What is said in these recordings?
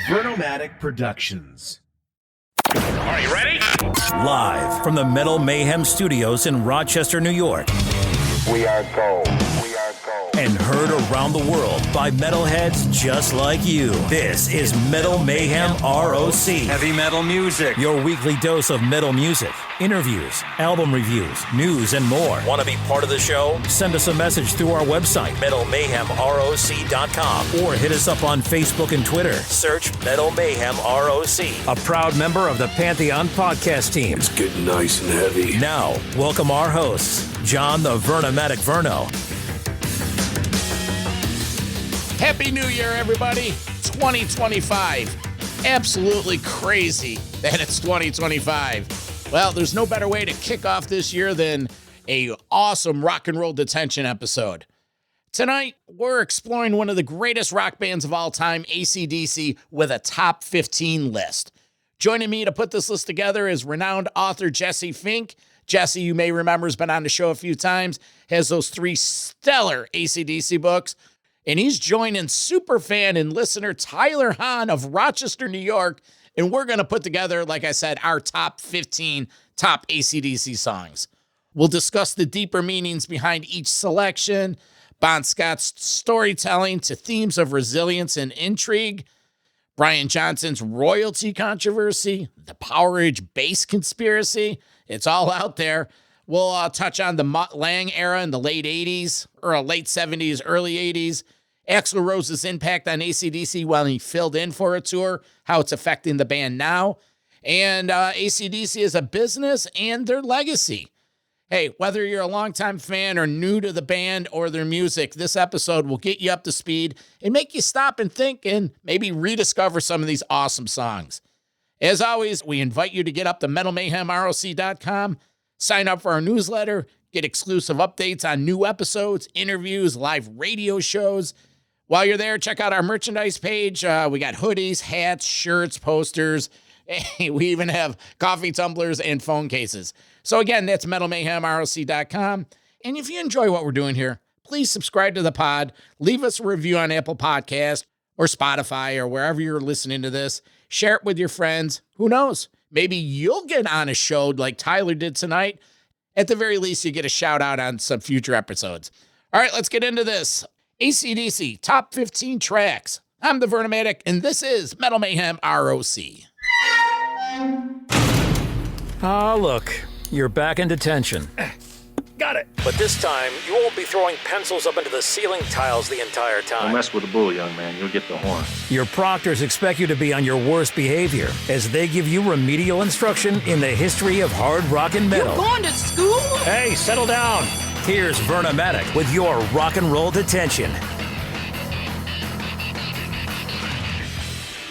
Vernomatic Productions. Are you ready? Live from the Metal Mayhem Studios in Rochester, New York. We are gold. We are gold. And heard around the world by metalheads just like you. This is Metal Mayhem ROC. Heavy metal music. Your weekly dose of metal music, interviews, album reviews, news, and more. Want to be part of the show? Send us a message through our website, metalmayhemroc.com, or hit us up on Facebook and Twitter. Search Metal Mayhem ROC, a proud member of the Pantheon podcast team. It's getting nice and heavy. Now, welcome our hosts, Jon the Vernomatic Verno. Happy New Year, everybody. 2025. Absolutely crazy that it's 2025. Well, there's no better way to kick off this year than an awesome rock and roll detention episode. Tonight, we're exploring one of the greatest rock bands of all time, AC/DC, with a top 15 list. Joining me to put this list together is renowned author Jesse Fink. Jesse, you may remember, has been on the show a few times, has those 3 stellar AC/DC books. And he's joining superfan and listener Tyler Hann of Rochester, New York. And we're going to put together, like I said, our top 15 top AC/DC songs. We'll discuss the deeper meanings behind each selection, Bon Scott's storytelling to themes of resilience and intrigue, Brian Johnson's royalty controversy, the Power Age bass conspiracy. It's all out there. We'll touch on the Mutt Lange era in the late 80s, or late 70s, early 80s. Axl Rose's impact on AC/DC while he filled in for a tour, how it's affecting the band now. And AC/DC as a business and their legacy. Hey, whether you're a longtime fan or new to the band or their music, this episode will get you up to speed and make you stop and think and maybe rediscover some of these awesome songs. As always, we invite you to get up to metalmayhemroc.com. Sign up for our newsletter, get exclusive updates on new episodes, interviews, live radio shows. While you're there, check out our merchandise page. We got hoodies, hats, shirts, posters. We even have coffee tumblers and phone cases. So again, that's metalmayhemroc.com. And if you enjoy what we're doing here, please subscribe to the pod. Leave us a review on Apple Podcasts or Spotify or wherever you're listening to this. Share it with your friends. Who knows? Maybe you'll get on a show like Tyler did tonight. At the very least, you get a shout out on some future episodes. All right, let's get into this. AC/DC, top 15 tracks. I'm the Vernomatic, and this is Metal Mayhem ROC. Ah, look, you're back in detention. Got it. But this time, you won't be throwing pencils up into the ceiling tiles the entire time. Don't mess with the bull, young man. You'll get the horn. Your proctors expect you to be on your worst behavior as they give you remedial instruction in the history of hard rock and metal. You going to school? Hey, settle down. Here's Vernomatic with your rock and roll detention.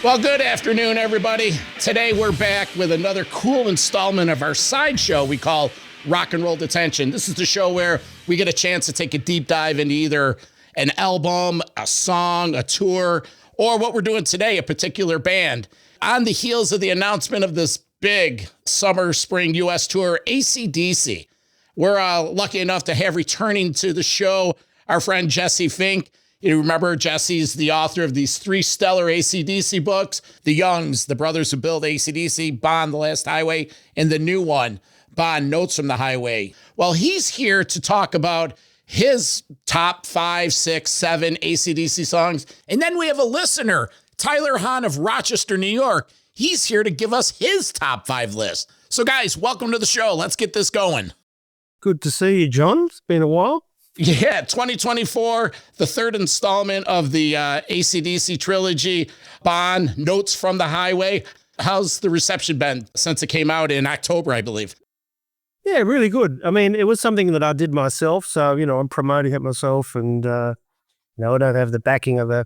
Well, good afternoon, everybody. Today, we're back with another cool installment of our sideshow we call Rock and Roll Detention. This is the show where we get a chance to take a deep dive into either an album, a song, a tour, or what we're doing today, a particular band. On the heels of the announcement of this big summer-spring U.S. tour, AC/DC, we're lucky enough to have returning to the show our friend Jesse Fink. You remember Jesse's the author of these 3 stellar AC/DC books, The Youngs, the brothers who built AC/DC, Bon, The Last Highway, and the new one, Bon, Notes from the Highway. Well, he's here to talk about his top 5, 6, 7 AC/DC songs. And then we have a listener, Tyler Hann of Rochester, New York. He's here to give us his top 5 list. So guys, welcome to the show. Let's get this going. Good to see you, Jon. It's been a while. Yeah, 2024, the 3rd installment of the AC/DC trilogy, Bon, Notes from the Highway. How's the reception been since it came out in October, I believe? Yeah, really good. I mean, it was something that I did myself, so, I'm promoting it myself, and, I don't have the backing of a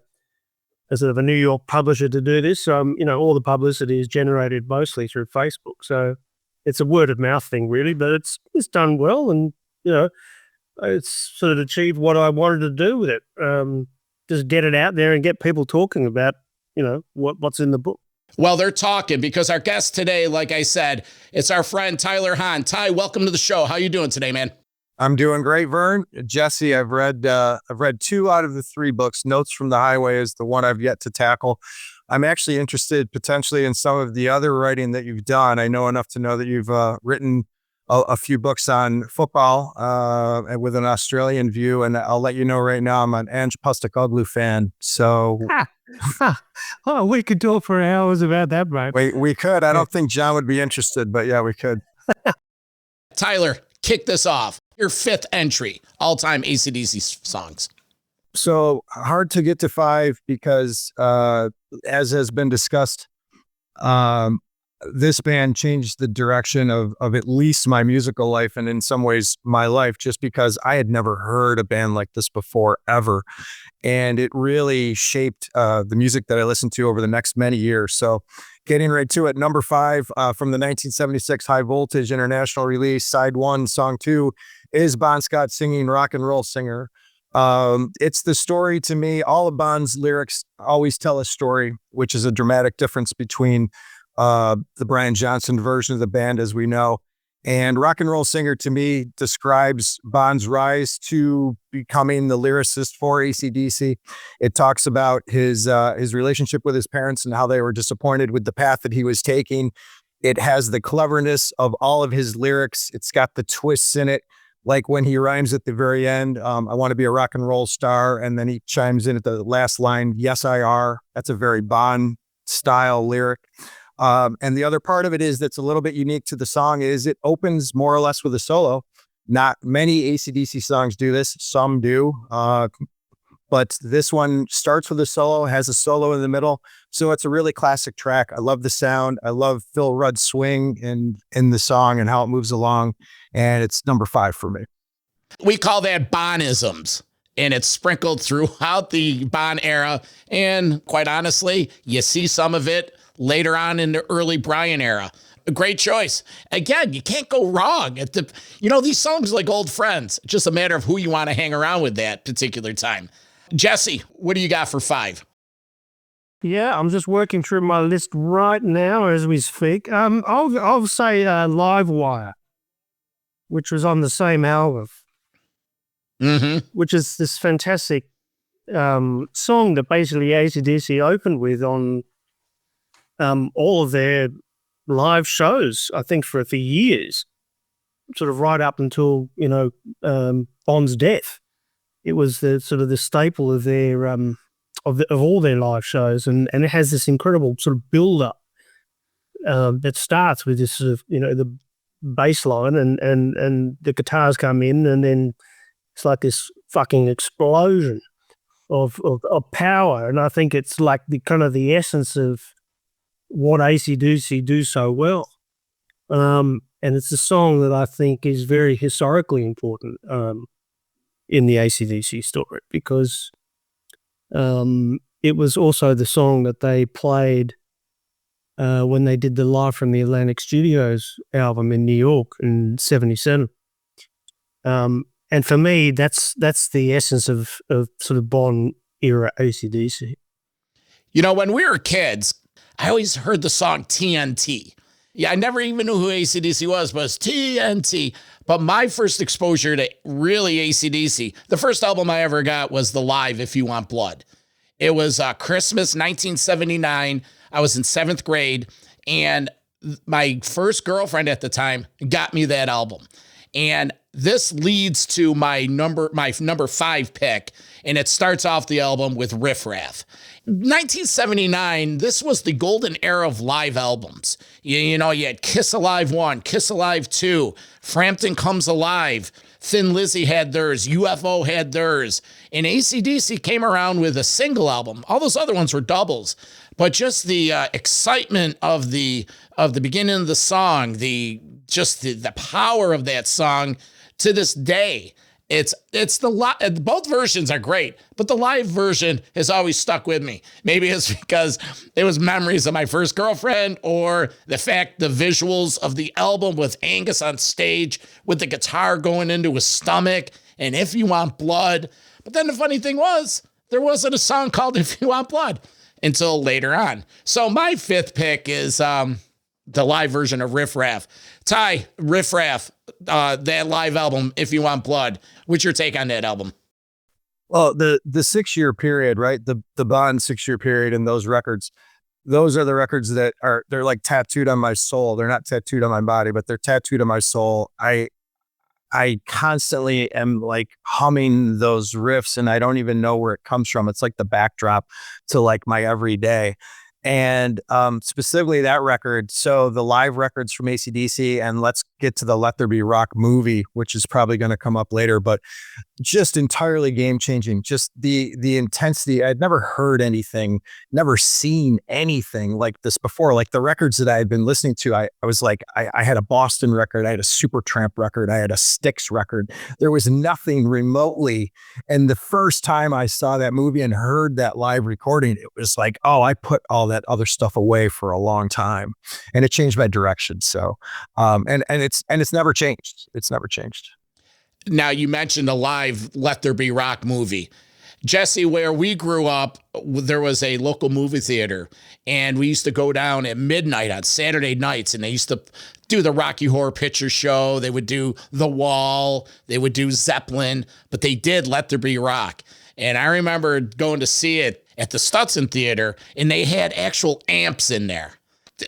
sort of a New York publisher to do this. So, all the publicity is generated mostly through Facebook. So it's a word of mouth thing, really, but it's done well, and, it's sort of achieved what I wanted to do with it. Just get it out there and get people talking about, what's in the book. Well, they're talking because our guest today, like I said, it's our friend Tyler Hann. Ty, welcome to the show. How you doing today, man? I'm doing great, Vern. Jesse, I've read 2 out of the 3 books. Notes from the Highway is the one I've yet to tackle. I'm actually interested potentially in some of the other writing that you've done. I know enough to know that you've written a few books on football with an Australian view, and I'll let you know right now I'm an Ange Postecoglou fan. So, oh, we could talk for hours about that, mate. We could. I don't think John would be interested, but yeah, we could. Tyler, kick this off. Your 5th entry, all-time AC/DC songs. So hard to get to 5 because, as has been discussed, this band changed the direction of at least my musical life, and in some ways my life, just because I had never heard a band like this before, ever. And it really shaped the music that I listened to over the next many years. So getting right to it, number 5 from the 1976 High Voltage International release, side 1, song 2, is Bon Scott singing Rock and Roll Singer. It's the story to me. All of Bon's lyrics always tell a story, which is a dramatic difference between the Brian Johnson version of the band, as we know. And Rock and Roll Singer, to me, describes Bon's rise to becoming the lyricist for AC/DC. It talks about his relationship with his parents and how they were disappointed with the path that he was taking. It has the cleverness of all of his lyrics. It's got the twists in it, like when he rhymes at the very end, I want to be a rock and roll star, and then he chimes in at the last line, yes, I are. That's a very Bon-style lyric. And the other part of it is that's a little bit unique to the song is it opens more or less with a solo. Not many AC/DC songs do this. Some do. But this one starts with a solo, has a solo in the middle. So it's a really classic track. I love the sound. I love Phil Rudd's swing in the song and how it moves along. And it's number 5 for me. We call that Bonisms, and it's sprinkled throughout the Bon era. And quite honestly, you see some of it later on in the early Brian era. A great choice. Again, you can't go wrong. These songs are like old friends. It's just a matter of who you want to hang around with that particular time. Jesse, what do you got for 5? Yeah, I'm just working through my list right now as we speak. I'll say Live Wire, which was on the same album, which is this fantastic song that basically AC/DC opened with on all of their live shows, I think for years, sort of right up until, Bon's death. It was the sort of the staple of their of all their live shows, and it has this incredible sort of build up that starts with this sort of the bass line and the guitars come in, and then it's like this fucking explosion of power, and I think it's like the kind of the essence of what AC/DC do so well, and it's a song that I think is very historically important in the AC/DC story, because it was also the song that they played when they did the Live from the Atlantic Studios album in New York in '77. And for me, that's the essence of sort of Bon era AC/DC. When we were kids, I always heard the song TNT. Yeah, I never even knew who AC/DC was, but it's TNT. But my first exposure to really AC/DC, the first album I ever got was the Live If You Want Blood. It was Christmas 1979. I was in 7th grade, and my first girlfriend at the time got me that album. And this leads to my number 5 pick, and it starts off the album with Riff Raff. 1979, this was the golden era of live albums. You had Kiss Alive 1, Kiss Alive 2, Frampton Comes Alive, Thin Lizzy had theirs, UFO had theirs, and AC/DC came around with a single album. All those other ones were doubles, but just the excitement of the beginning of the song, the power of that song to this day. Both versions are great, but the live version has always stuck with me. Maybe it's because it was memories of my first girlfriend, or the fact the visuals of the album with Angus on stage with the guitar going into his stomach and If You Want Blood. But then the funny thing was, there wasn't a song called If You Want Blood until later on. So my 5th pick is the live version of Riff Raff. Ty, Riff Raff, that live album, If You Want Blood. What's your take on that album? Well, the 6-year period, right? The Bond 6-year period and those records, those are the records that they're like tattooed on my soul. They're not tattooed on my body, but they're tattooed on my soul. I constantly am like humming those riffs and I don't even know where it comes from. It's like the backdrop to like my everyday. And specifically that record, so the live records from AC/DC, and let's get to the Let There Be Rock movie, which is probably going to come up later, but just entirely game-changing. Just the intensity. I'd never heard anything, never seen anything like this before. Like the records that I had been listening to, I was like, I had a Boston record, I had a Supertramp record, I had a Styx record. There was nothing remotely. And the first time I saw that movie and heard that live recording, it was like, oh, I put all that other stuff away for a long time, and it changed my direction. So, and it's never changed. It's never changed. Now, you mentioned a live Let There Be Rock movie. Jesse, where we grew up, there was a local movie theater, and we used to go down at midnight on Saturday nights, and they used to do the Rocky Horror Picture Show. They would do The Wall. They would do Zeppelin, but they did Let There Be Rock. And I remember going to see it at the Stutson Theater, and they had actual amps in there.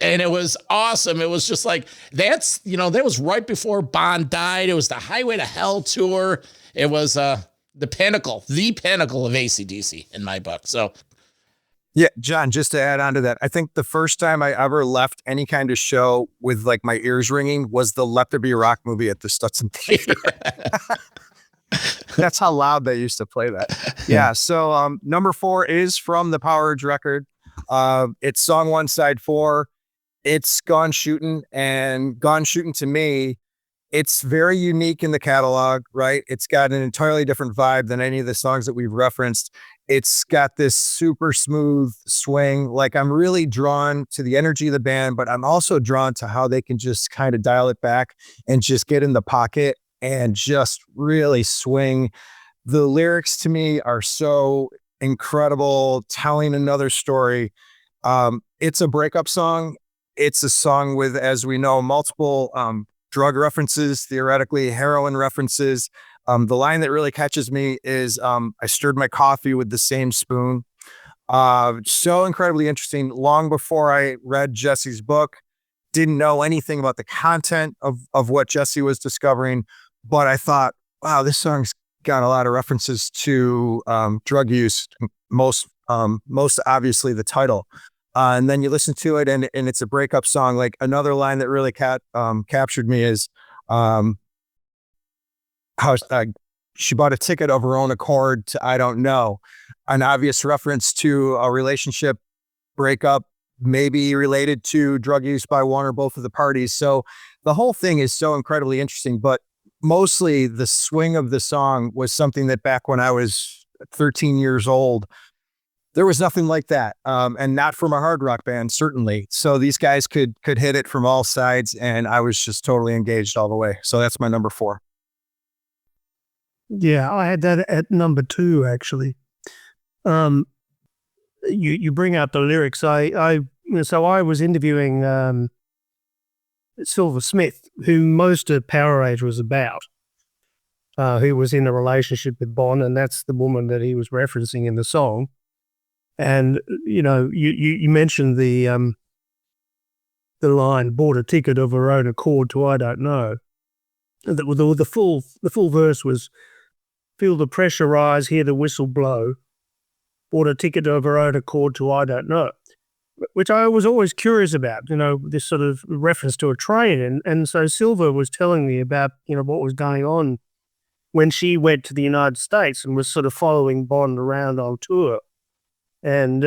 And it was awesome. It was just like, that was right before Bond died. It was the Highway to Hell tour. It was the pinnacle of AC/DC in my book. So, yeah, John, just to add on to that, I think the first time I ever left any kind of show with like my ears ringing was the Let There Be Rock movie at the Stutson Theater. That's how loud they used to play that. Yeah. So number 4 is from the Power Urge record. It's song 1, side 4. It's Gone Shootin', and Gone Shootin' to me, it's very unique in the catalog, right? It's got an entirely different vibe than any of the songs that we've referenced. It's got this super smooth swing. Like, I'm really drawn to the energy of the band, but I'm also drawn to how they can just kind of dial it back and just get in the pocket and just really swing. The lyrics to me are so incredible, telling another story. It's a breakup song. It's a song with, as we know, multiple drug references, theoretically heroin references. The line that really catches me is, I stirred my coffee with the same spoon. So incredibly interesting. Long before I read Jesse's book, didn't know anything about the content of what Jesse was discovering, but I thought, wow, this song's got a lot of references to drug use, most obviously the title. And then you listen to it and it's a breakup song. Like, another line that really captured me is how she bought a ticket of her own accord to I Don't Know. An obvious reference to a relationship breakup, maybe related to drug use by one or both of the parties. So the whole thing is so incredibly interesting, but mostly the swing of the song was something that back when I was 13 years old, there was nothing like that. And not from a hard rock band, certainly. So these guys could hit it from all sides, and I was just totally engaged all the way. So that's my number 4. Yeah, I had that at number 2, actually. You bring out the lyrics. So I was interviewing Silver Smith, who most of Power Age was about, who was in a relationship with Bon, and that's the woman that he was referencing in the song. And you mentioned the line, bought a ticket of her own accord to I Don't Know. The full verse was, feel the pressure rise, hear the whistle blow, bought a ticket of her own accord to I Don't Know, which I was always curious about, this sort of reference to a train. And so Silver was telling me about, what was going on when she went to the United States and was sort of following Bond around on tour. And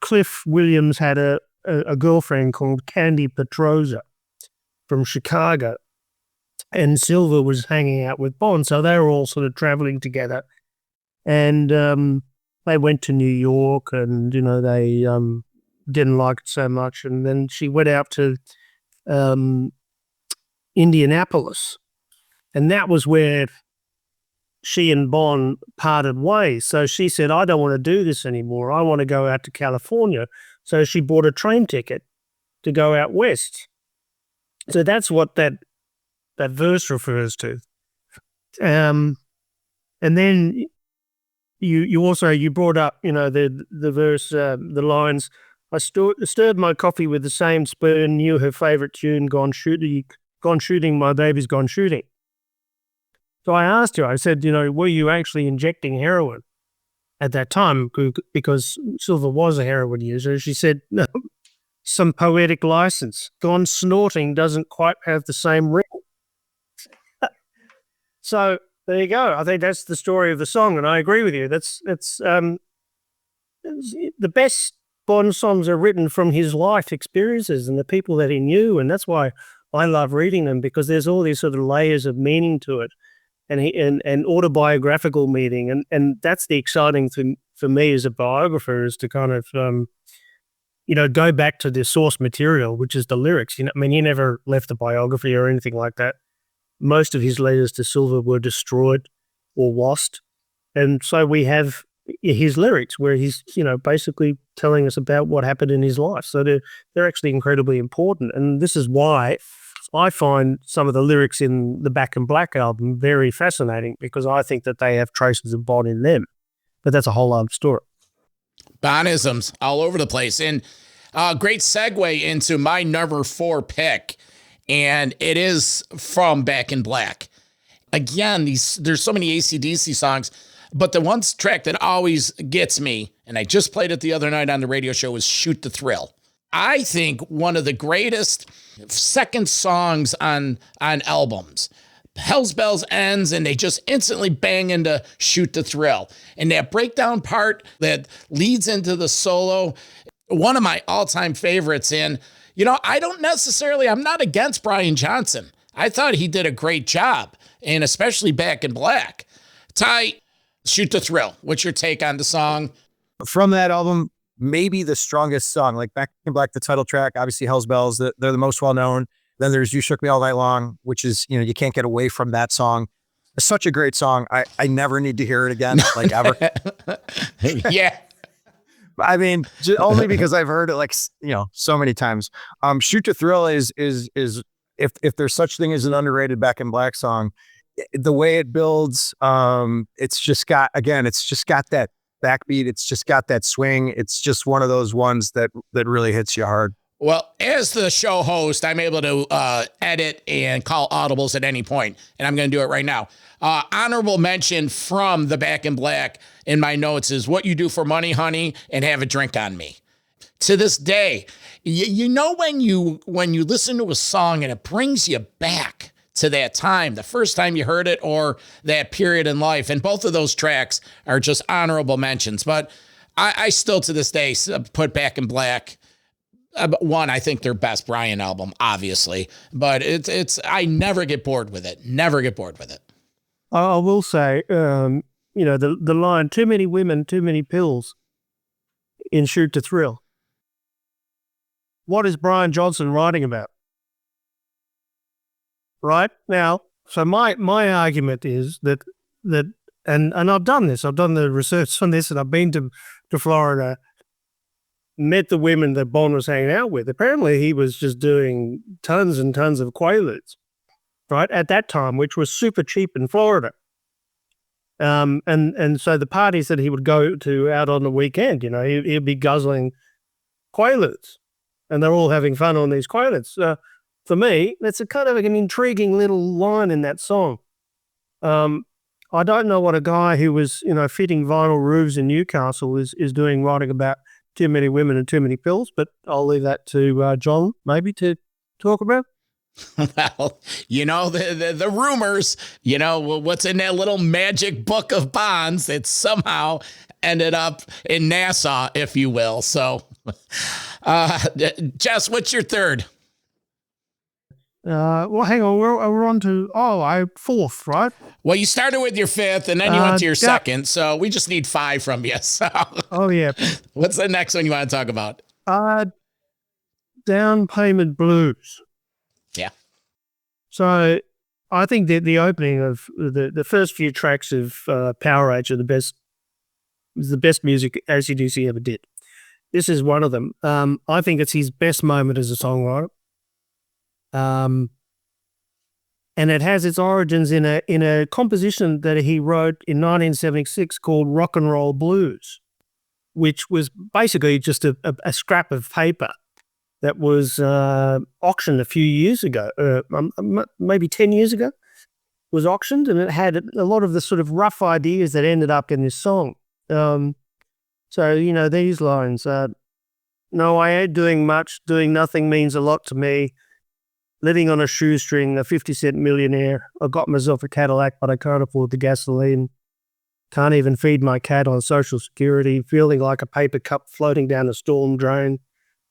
Cliff Williams had a girlfriend called Candy Petroza from Chicago, and Silver was hanging out with Bond. So they were all sort of traveling together, and they went to New York, and they didn't like it so much, and then she went out to Indianapolis, and that was where she and Bon parted ways. So she said, I don't want to do this anymore. I want to go out to California. So she bought a train ticket to go out west. So that's what that verse refers to. And then you brought up, the verse, the lines, I stirred my coffee with the same spoon, knew her favorite tune, gone shooting, my baby's gone shooting. So I asked her, I said, were you actually injecting heroin at that time? Because Silver was a heroin user. She said, no, some poetic license. Gone snorting doesn't quite have the same ring. So there you go. I think that's the story of the song, and I agree with you. That's the best Bond songs are written from his life experiences and the people that he knew, and that's why I love reading them, because there's all these sort of layers of meaning to it, and autobiographical meaning, and that's the exciting thing for me as a biographer, is to kind of go back to the source material, which is the lyrics. He never left a biography or anything like that. Most of his letters to Silver were destroyed or lost. And so we have his lyrics where he's, basically telling us about what happened in his life. So they're actually incredibly important. And this is why I find some of the lyrics in the Back in Black album very fascinating, because I think that they have traces of Bond in them. But that's a whole other story. Bonisms all over the place. And great segue into my number 4 pick. And it is from Back in Black. Again, there's so many AC/DC songs, but the one track that always gets me, and I just played it the other night on the radio show, was Shoot the Thrill. I think one of the greatest second songs on albums. Hell's Bells ends, and they just instantly bang into Shoot the Thrill. And that breakdown part that leads into the solo, one of my all-time favorites. And I'm not against Brian Johnson. I thought he did a great job, and especially Back in Black. Ty, Shoot the Thrill. What's your take on the song? From that album, maybe the strongest song, like Back in Black, the title track, obviously Hell's Bells, they're the most well-known. Then there's You Shook Me All Night Long, which is, you can't get away from that song. It's such a great song. I never need to hear it again, like ever. Yeah. Only because I've heard it so many times. Shoot to Thrill is if there's such thing as an underrated Back in Black song, the way it builds, it's just got that backbeat. It's just got that swing. It's just one of those ones that really hits you hard. Well, as the show host, I'm able to edit and call audibles at any point, and I'm going to do it right now. Honorable mention from the Back in Black in my notes is What You Do for Money, Honey, and Have a Drink on Me. To this day, when you listen to a song and it brings you back to that time, the first time you heard it, or that period in life, and both of those tracks are just honorable mentions. But I still to this day put Back in Black. One, I think their best Brian album, obviously, but I never get bored with it. Never get bored with it. I will say, the line, too many women, too many pills in Shoot to Thrill. What is Brian Johnson writing about? Right now, so my argument is that and I've done this. I've done the research on this, and I've been to Florida, met the women that Bond was hanging out with. Apparently, he was just doing tons and tons of Quaaludes, right, at that time, which was super cheap in Florida. And so the parties that he would go to out on the weekend, he'd be guzzling Quaaludes, and they're all having fun on these Quaaludes. For me, that's a kind of an intriguing little line in that song. I don't know what a guy who was, fitting vinyl roofs in Newcastle is doing, writing about too many women and too many pills, but I'll leave that to John maybe to talk about. Well, the rumors, what's in that little magic book of bonds that somehow ended up in Nassau, if you will. So, Jess, what's your third? Well, hang on. We're on to, fourth, right? Well, you started with your fifth, and then you went to your second, so we just need 5 from you. So. Oh, yeah. What's the next one you want to talk about? Down Payment Blues. Yeah. So I think that the opening of the first few tracks of Power Age are the best music AC/DC ever did. This is one of them. I think it's his best moment as a songwriter. And it has its origins in a composition that he wrote in 1976 called Rock and Roll Blues, which was basically just a scrap of paper that was auctioned a few years ago, maybe 10 years ago, was auctioned, and it had a lot of the sort of rough ideas that ended up in this song. So, these lines, no, I ain't doing much, doing nothing means a lot to me. Living on a shoestring, a 50-cent millionaire. I got myself a Cadillac, but I can't afford the gasoline. Can't even feed my cat on Social Security. Feeling like a paper cup floating down a storm drain.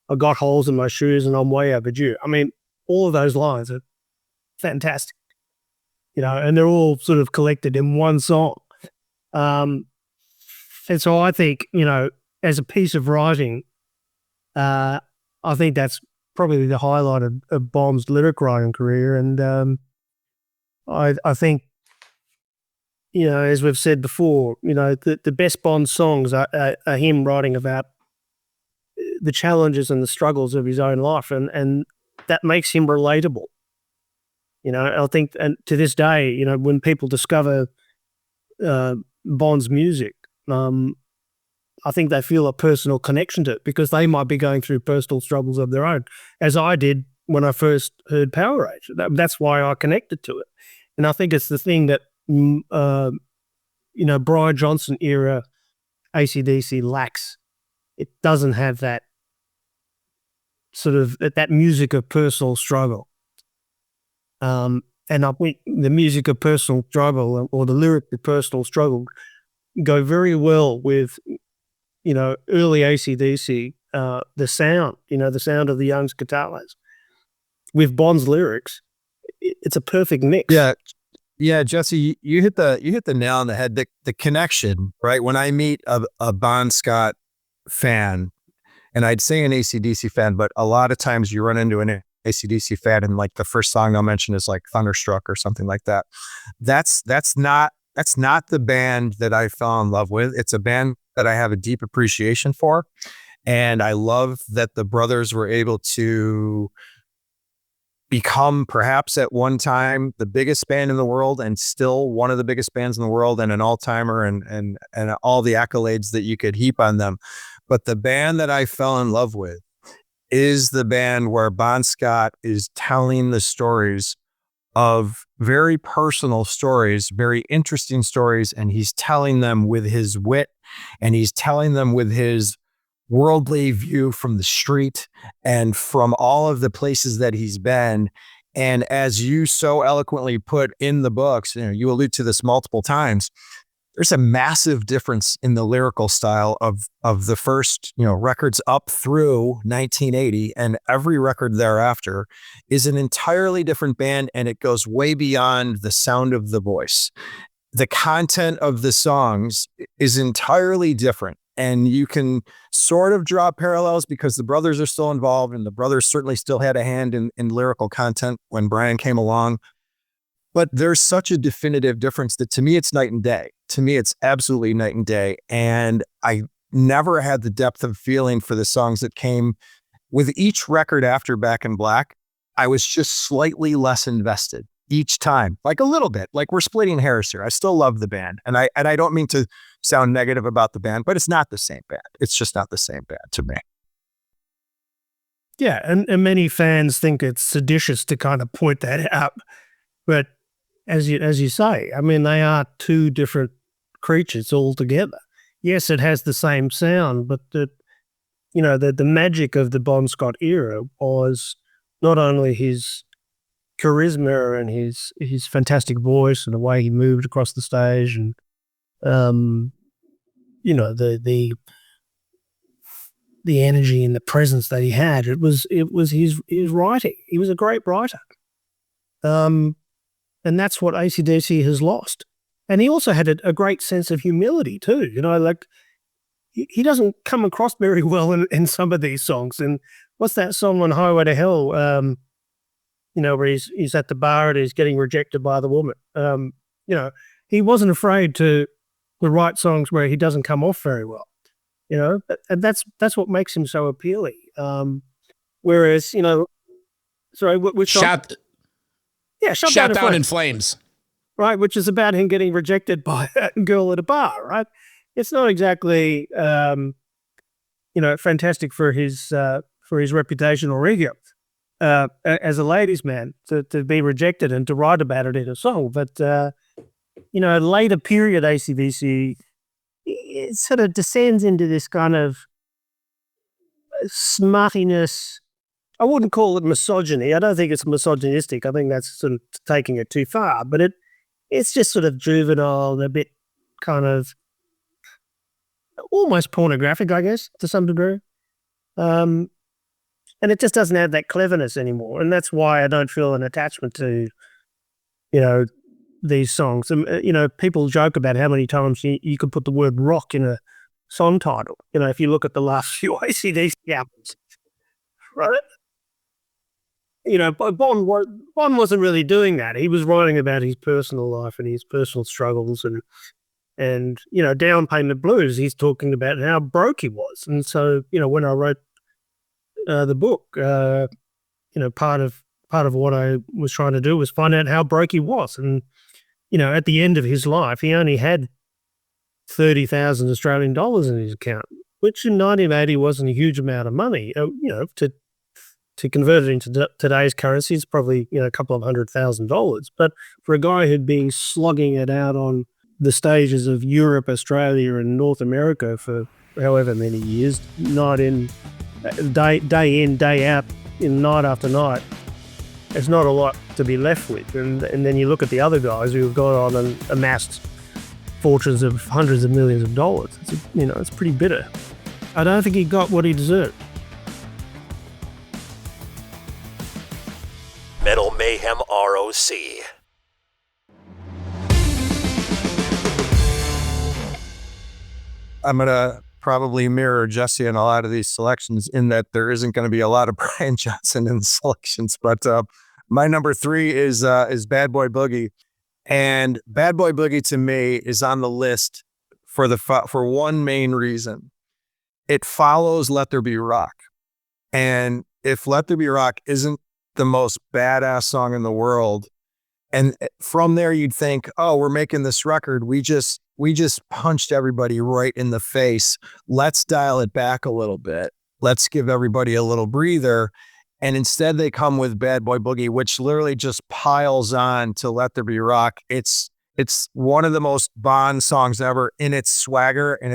I got holes in my shoes and I'm way overdue. I mean, all of those lines are fantastic, and they're all sort of collected in one song. And so I think, as a piece of writing, I think that's probably the highlight of Bon's lyric writing career. And I think, as we've said before, the best Bond songs are him writing about the challenges and the struggles of his own life, and that makes him relatable. I think, and to this day, when people discover Bond's music, I think they feel a personal connection to it because they might be going through personal struggles of their own, as I did when I first heard Power Age. That's why I connected to it. And I think it's the thing that, Brian Johnson era AC/DC lacks. It doesn't have that sort of, that music of personal struggle. And I think the music of personal struggle or the lyric of personal struggle go very well with, early AC/DC, the sound, the sound of the Young's guitar layers. With Bond's lyrics, it's a perfect mix. Yeah, Jesse, you hit the nail on the head. The connection, right? When I meet a Bon Scott fan, and I'd say an AC/DC fan, but a lot of times you run into an AC/DC fan, and like the first song they'll mention is like Thunderstruck or something like that. That's not the band that I fell in love with. It's a band that I have a deep appreciation for, and I love that the brothers were able to become perhaps at one time the biggest band in the world and still one of the biggest bands in the world and an all-timer and all the accolades that you could heap on them. But the band that I fell in love with is the band where Bon Scott is telling the stories of very personal stories, very interesting stories, and he's telling them with his wit, and he's telling them with his worldly view from the street and from all of the places that he's been. And as you so eloquently put in the books, you allude to this multiple times, there's a massive difference in the lyrical style of the first, records up through 1980, and every record thereafter is an entirely different band, and it goes way beyond the sound of the voice. The content of the songs is entirely different, and you can sort of draw parallels because the brothers are still involved, and the brothers certainly still had a hand in lyrical content when Brian came along. But there's such a definitive difference that to me, it's night and day. To me, it's absolutely night and day. And I never had the depth of feeling for the songs that came with each record after Back in Black. I was just slightly less invested each time, like a little bit, like we're splitting hairs here. I still love the band. And I don't mean to sound negative about the band, but it's not the same band. It's just not the same band to me. Yeah. And many fans think it's seditious to kind of point that out. But as you say, I mean, they are two different creatures altogether. Yes, it has the same sound, but the magic of the Bon Scott era was not only his charisma and his fantastic voice and the way he moved across the stage, and the energy and the presence that he had. It was his writing. He was a great writer. And that's what AC/DC has lost. And he also had a great sense of humility too. Like he doesn't come across very well in some of these songs. And what's that song on Highway to Hell? Where he's at the bar and he's getting rejected by the woman. He wasn't afraid to write songs where he doesn't come off very well. and that's what makes him so appealing. Whereas, sorry, which Shot Down Down in in Flames. Flames. Right, which is about him getting rejected by a girl at a bar, right? It's not exactly, fantastic for his reputation or ego as a ladies' man to be rejected and to write about it in a song. But later period AC/DC, it sort of descends into this kind of smuttiness. I wouldn't call it misogyny. I don't think it's misogynistic. I think that's sort of taking it too far. But it's just sort of juvenile, a bit kind of almost pornographic, I guess, to some degree. And it just doesn't have that cleverness anymore. And that's why I don't feel an attachment to, these songs. People joke about how many times you could put the word rock in a song title. If you look at the last few AC/DC albums, right? Bon wasn't really doing that. He was writing about his personal life and his personal struggles and Down Payment Blues, he's talking about how broke he was. And so, when I wrote the book, part of what I was trying to do was find out how broke he was. And, at the end of his life, he only had 30,000 Australian dollars in his account, which in 1980 wasn't a huge amount of money. To convert it into today's currency, it's probably, a couple of $100,000. But for a guy who'd been slogging it out on the stages of Europe, Australia, and North America for however many years, day in, day out, night after night, there's not a lot to be left with. And then you look at the other guys who have gone on and amassed fortunes of hundreds of millions of dollars. It's pretty bitter. I don't think he got what he deserved. Metal Mayhem ROC. I'm going to probably mirror Jesse in a lot of these selections in that there isn't going to be a lot of Brian Johnson in the selections. But my number 3 is Bad Boy Boogie. And Bad Boy Boogie to me is on the list for one main reason. It follows Let There Be Rock. And if Let There Be Rock isn't the most badass song in the world, and from there you'd think, oh, we're making this record, we just punched everybody right in the face. Let's dial it back a little bit. Let's give everybody a little breather. And instead they come with Bad Boy Boogie, which literally just piles on to Let There Be Rock. It's one of the most Bond songs ever in its swagger and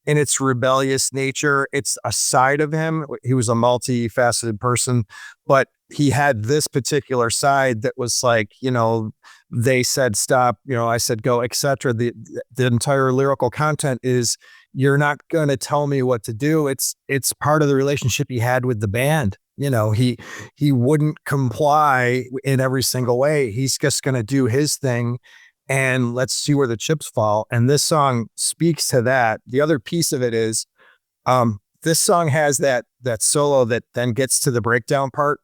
in its rebellious nature. It's a side of him. He was a multifaceted person, but he had this particular side that was like, they said stop, I said go, etc. The entire lyrical content is, you're not going to tell me what to do. It's part of the relationship he had with the band. He wouldn't comply in every single way. He's just going to do his thing, and let's see where the chips fall. And this song speaks to that. The other piece of it is, this song has that solo that then gets to the breakdown part,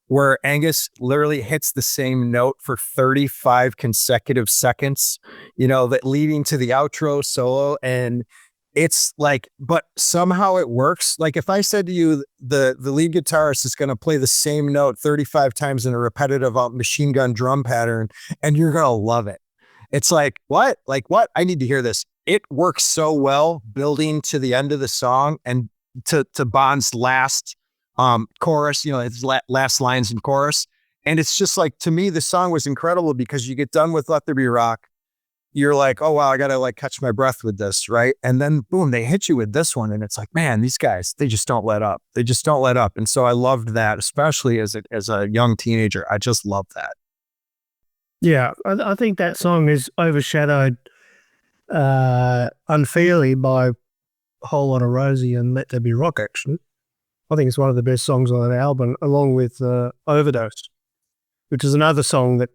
where Angus literally hits the same note for 35 consecutive seconds, that leading to the outro solo. And it's like, but somehow it works. Like if I said to you, the lead guitarist is going to play the same note 35 times in a repetitive machine gun drum pattern, and you're going to love it. It's like, what? Like what? I need to hear this. It works so well building to the end of the song and to Bond's last chorus, his last lines in chorus. And it's just like, to me, the song was incredible because you get done with Let There Be Rock. You're like, oh, wow, I got to catch my breath with this. Right. And then boom, they hit you with this one. And it's like, man, these guys, they just don't let up. They just don't let up. And so I loved that, especially as a young teenager. I just love that. Yeah. I think that song is overshadowed unfairly by Whole Lot of Rosie and Let There Be Rock, actually. I think it's one of the best songs on that album, along with Overdose, which is another song that,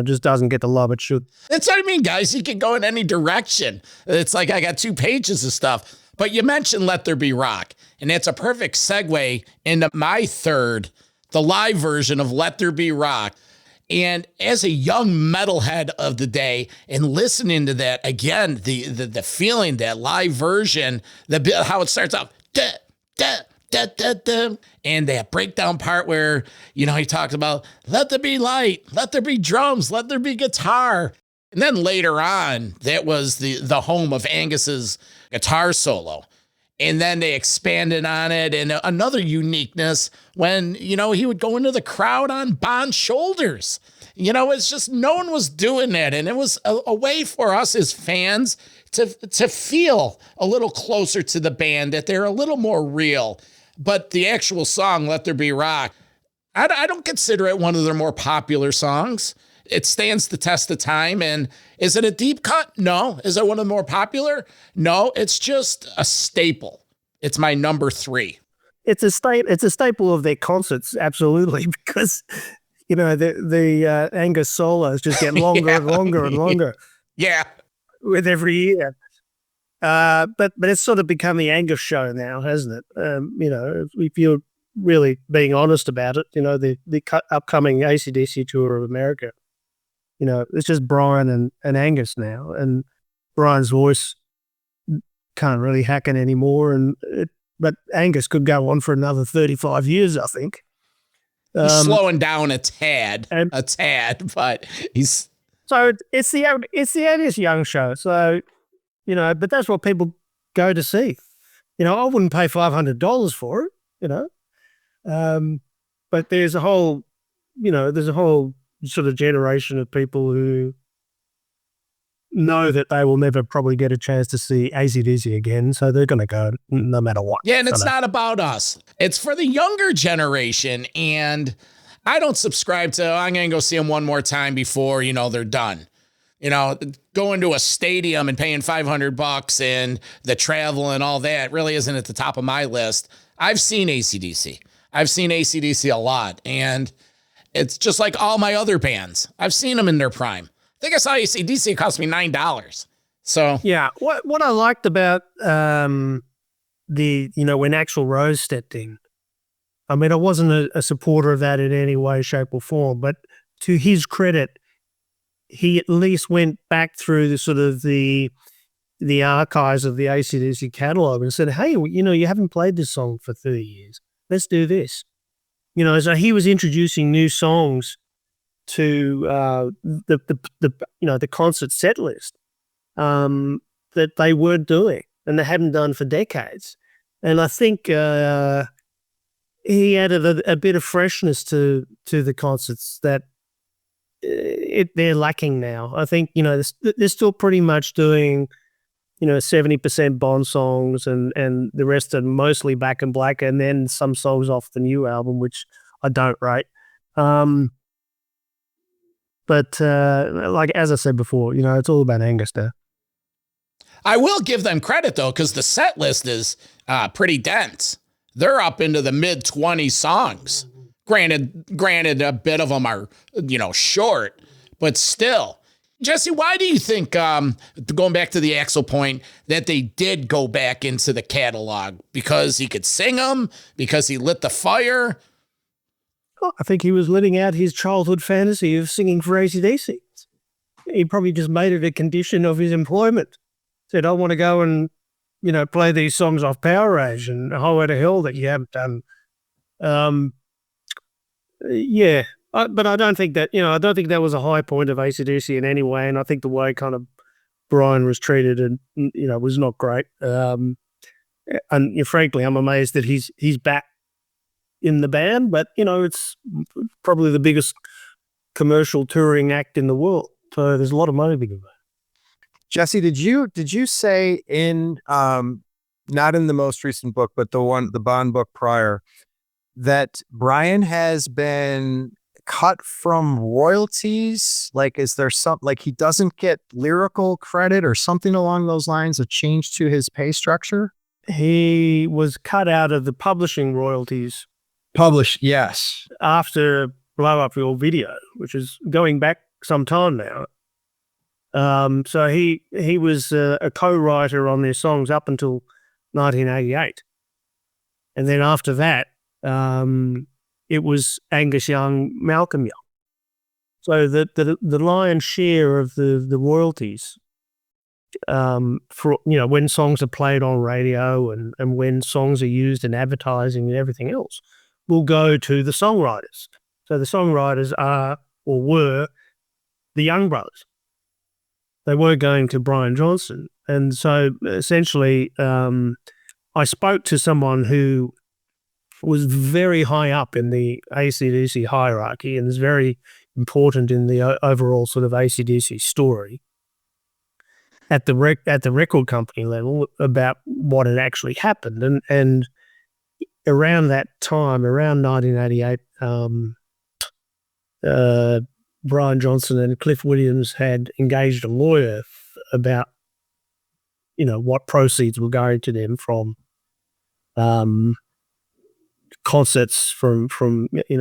just doesn't get the love it should. That's what I mean, guys. You can go in any direction. It's like I got 2 pages of stuff. But you mentioned Let There Be Rock, and it's a perfect segue into my third, the live version of Let There Be Rock. And as a young metalhead of the day and listening to that, again, the feeling, that live version, how it starts off, da, da, da, da, da, and that breakdown part where, he talks about, let there be light, let there be drums, let there be guitar. And then later on, that was the home of Angus's guitar solo. And then they expanded on it. And another uniqueness when, he would go into the crowd on Bond's shoulders. It's just no one was doing that. And it was a way for us as fans to feel a little closer to the band, that they're a little more real. But the actual song, Let There Be Rock, I don't consider it one of their more popular songs. It stands the test of time. And is it a deep cut? No. Is it one of the more popular? No, it's just a staple. It's my number 3. It's a staple of their concerts, absolutely, because the Angus solos just get longer and longer and longer. Yeah, with every year. But it's sort of become the Angus show now, hasn't it? If you're really being honest about it, the upcoming AC/DC tour of America. It's just Brian and Angus now, and Brian's voice can't really hack it anymore. But Angus could go on for another 35 years, I think. He's slowing down a tad, but he's. So it's the Angus Young show. So, but that's what people go to see. I wouldn't pay $500 for it. But there's a whole sort of generation of people who know that they will never probably get a chance to see AC/DC again, so they're going to go no matter what. Yeah, and it's not about us. It's for the younger generation, and I don't subscribe to, I'm going to go see them one more time before, they're done. Going to a stadium and paying $500 and the travel and all that really isn't at the top of my list. I've seen AC/DC. I've seen AC/DC a lot, and it's just like all my other bands. I've seen them in their prime. I think I saw AC/DC. It cost me $9. So yeah, what I liked about when Axl Rose stepped in, I mean, I wasn't a supporter of that in any way, shape, or form. But to his credit, he at least went back through the sort of the archives of the AC/DC catalog and said, "Hey, you haven't played this song for 30 years. Let's do this." So he was introducing new songs to the concert set list that they weren't doing and they hadn't done for decades. And I think he added a bit of freshness to the concerts that they're lacking now. I think they're still pretty much doing 70% Bond songs and the rest are mostly Back in Black and then some songs off the new album, which I don't rate. But like as I said before, it's all about Angus now. I will give them credit though, because the set list is pretty dense. They're up into the mid 20 songs. Granted, a bit of them are short, but still. Jesse, why do you think, going back to the Axl point, that they did go back into the catalog? Because he could sing them? Because he lit the fire? Oh, I think he was living out his childhood fantasy of singing for AC/DC. He probably just made it a condition of his employment. Said, I want to go and, play these songs off Power Rage and Highway to Hell that you haven't done. Yeah. But I don't think that, that was a high point of AC/DC in any way. And I think the way kind of Brian was treated and, was not great. And frankly, I'm amazed that he's back in the band, but it's probably the biggest commercial touring act in the world. So there's a lot of money to give away. Jesse, did you say in not in the most recent book, but the Bond book prior, that Brian has been cut from royalties? Like, is there he doesn't get lyrical credit or something along those lines, a change to his pay structure? He was cut out of the publishing royalties. Yes. After Blow Up Your Video, which is going back some time now. So he was a co-writer on their songs up until 1988. And then after that, it was Angus Young, Malcolm Young. So the lion's share of the royalties, for when songs are played on radio and when songs are used in advertising and everything else, will go to the songwriters. So the songwriters are or were the Young Brothers. They were going to Brian Johnson, and so essentially, I spoke to someone who was very high up in the AC/DC hierarchy and is very important in the overall sort of AC/DC story at the record company level about what had actually happened. And around that time, around 1988, Brian Johnson and Cliff Williams had engaged a lawyer about, what proceeds were going to them from concerts from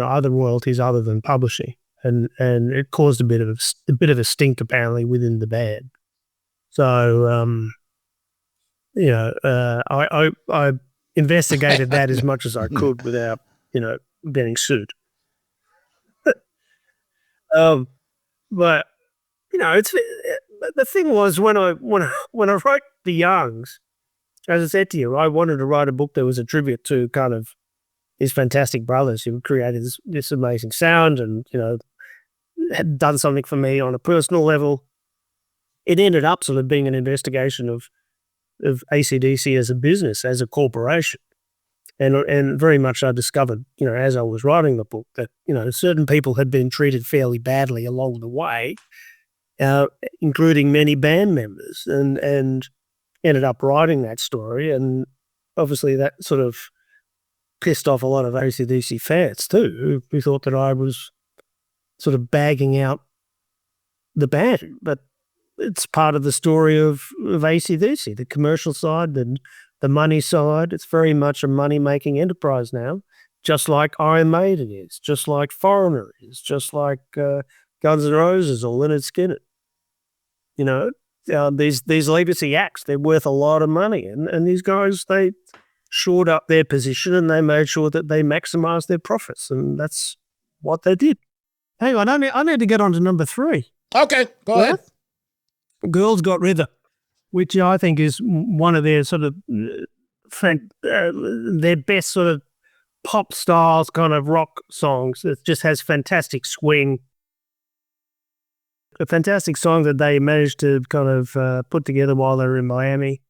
other royalties other than publishing, and it caused a bit of a stink apparently within the band. So I investigated that as much as I could without getting sued. But it's the thing was when I wrote The Youngs, as I said to you, I wanted to write a book that was a tribute to kind of these fantastic brothers who created this amazing sound and, had done something for me on a personal level. It ended up sort of being an investigation of AC/DC as a business, as a corporation. And very much I discovered, as I was writing the book that, certain people had been treated fairly badly along the way, including many band members, and ended up writing that story. And obviously that sort of pissed off a lot of AC/DC fans too, who thought that I was sort of bagging out the band. But it's part of the story of AC/DC, the commercial side and the money side. It's very much a money-making enterprise now, just like Iron Maiden is, just like Foreigner is, just like Guns N' Roses or Lynyrd Skynyrd. These legacy acts, they're worth a lot of money. And these guys, they shored up their position and they made sure that they maximized their profits. And that's what they did. Hang on, I need to get on to number 3. Okay, go ahead. Girls Got Rhythm, which I think is one of their sort of their best sort of pop styles kind of rock songs. It just has fantastic swing. A fantastic song that they managed to kind of put together while they were in Miami.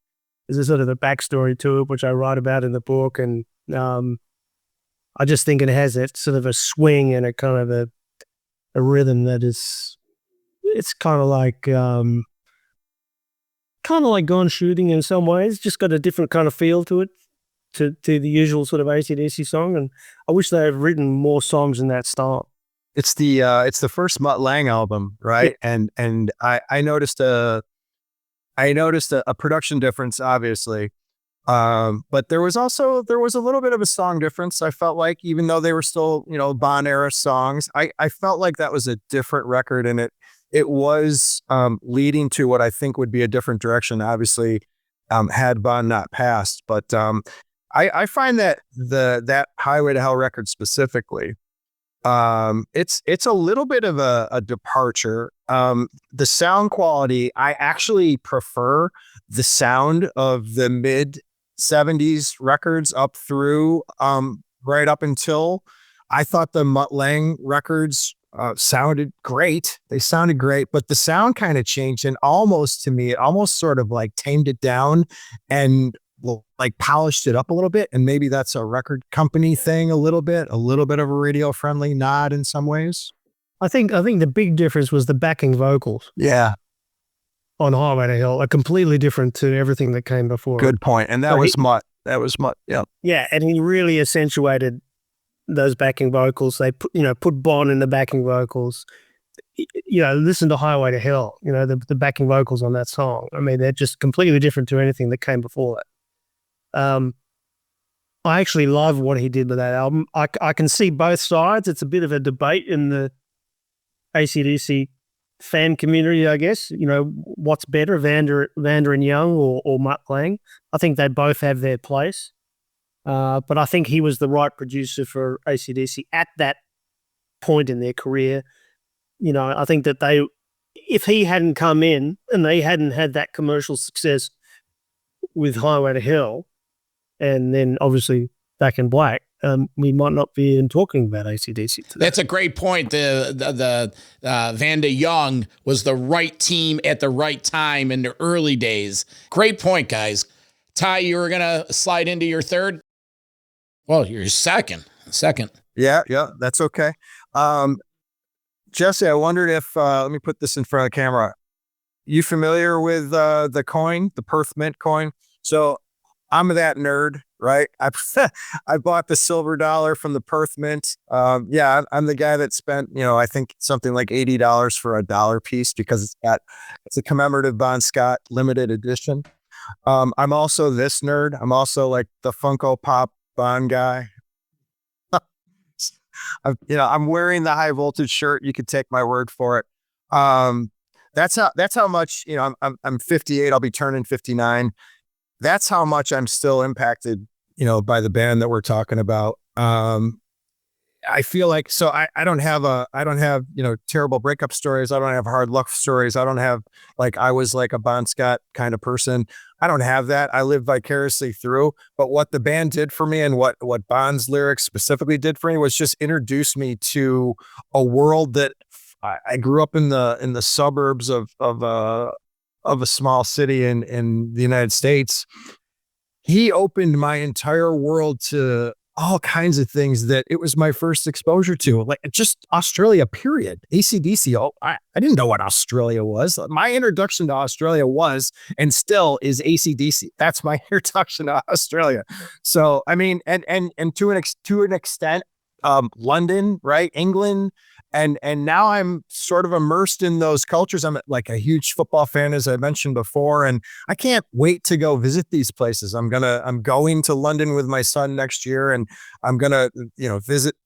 There's a sort of a backstory to it, which I write about in the book. And I just think it has that sort of a swing and a kind of a rhythm that is, it's kind of like Gone Shooting in some ways, just got a different kind of feel to it, to the usual sort of AC/DC song. And I wish they had written more songs in that style. It's the first Mutt Lange album, right? Yeah. And I noticed a production difference, obviously. But there was a little bit of a song difference. I felt like, even though they were still, Bond era songs, I felt like that was a different record, and it was leading to what I think would be a different direction, obviously, had Bond not passed. But I find that that Highway to Hell record specifically, it's a little bit of a departure. The sound quality, I actually prefer the sound of the mid 70s records up through right up until. I thought the Mutt Lange records sounded great. They sounded great, but the sound kind of changed, and almost sort of like tamed it down and like polished it up a little bit. And maybe that's a record company thing, a little bit of a radio friendly nod in some ways. I think the big difference was the backing vocals. Yeah. On Highway to Hell are completely different to everything that came before. Good point. And that was Mutt. Yeah. Yeah. And he really accentuated those backing vocals. They put Bond in the backing vocals. Listen to Highway to Hell, the backing vocals on that song. I mean, they're just completely different to anything that came before that. I actually love what he did with that album. I can see both sides. It's a bit of a debate in the AC/DC fan community, I guess. What's better, Vander and Young or Mutt Lange? I think they both have their place. But I think he was the right producer for AC/DC at that point in their career. I think that if he hadn't come in and they hadn't had that commercial success with Highway to Hell, and then obviously Back in Black, we might not be even talking about AC/DC today. That's a great point. The Vanda Young was the right team at the right time in the early days. Great point, guys. Ty, you were gonna slide into your third. Well, your second. Yeah, that's okay. Jesse, I wondered if let me put this in front of the camera. You familiar with the coin, the Perth Mint coin? So I'm that nerd, right? I bought the silver dollar from the Perth Mint. I'm the guy that spent, I think something like $80 for a dollar piece because it's a commemorative Bon Scott limited edition. I'm also this nerd. I'm also like the Funko Pop Bon guy. I'm wearing the high voltage shirt. You could take my word for it. That's how much, I'm 58. I'll be turning 59. That's how much I'm still impacted, by the band that we're talking about. I feel like, so I don't have terrible breakup stories. I don't have hard luck stories. I don't have I was like a Bon Scott kind of person. I don't have that. I live vicariously through, but what the band did for me and what Bon's lyrics specifically did for me was just introduce me to a world that I grew up in the suburbs of a small city in the United States. He opened my entire world to all kinds of things that it was my first exposure to, like just Australia, period. AC/DC. I didn't know what Australia was. My introduction to Australia was, and still is, AC/DC. That's my introduction to Australia. So, I mean, and to an extent, London, right? England. And now I'm sort of immersed in those cultures. I'm like a huge football fan, as I mentioned before, and I can't wait to go visit these places. I'm going to London with my son next year, and I'm gonna, visit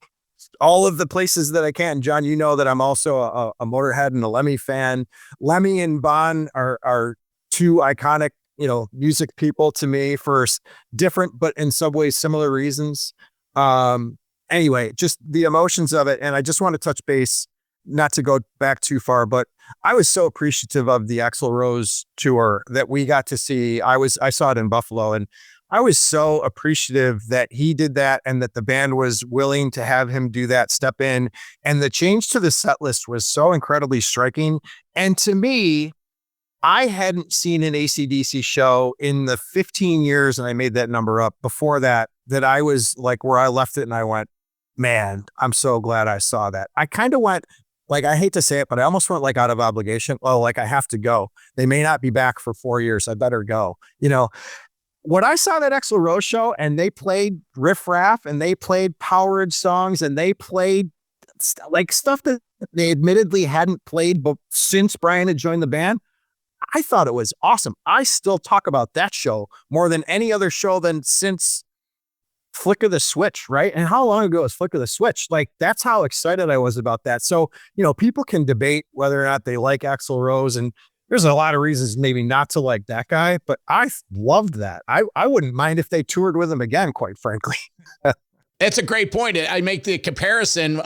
all of the places that I can. John, you know that I'm also a Motorhead and a Lemmy fan. Lemmy and Bon are two iconic, music people to me for different, but in some ways similar reasons. Anyway, just the emotions of it. And I just want to touch base, not to go back too far, but I was so appreciative of the Axl Rose tour that we got to see. I saw it in Buffalo, and I was so appreciative that he did that and that the band was willing to have him do that, step in. And the change to the set list was so incredibly striking. And to me, I hadn't seen an AC/DC show in the 15 years, and I made that number up before that I was like where I left it and I went, man, I'm so glad I saw that. I kind of went, I hate to say it, but I almost went out of obligation. Oh, I have to go. They may not be back for 4 years. I better go. When I saw that Axl Rose show and they played Riff Raff and they played Powerage songs and they played stuff that they admittedly hadn't played since Brian had joined the band, I thought it was awesome. I still talk about that show more than any other show since Flick of the Switch, right? And how long ago was Flick of the Switch? That's how excited I was about that. So, people can debate whether or not they like Axl Rose, and there's a lot of reasons maybe not to like that guy, but I loved that. I wouldn't mind if they toured with him again, quite frankly. That's a great point. I make the comparison.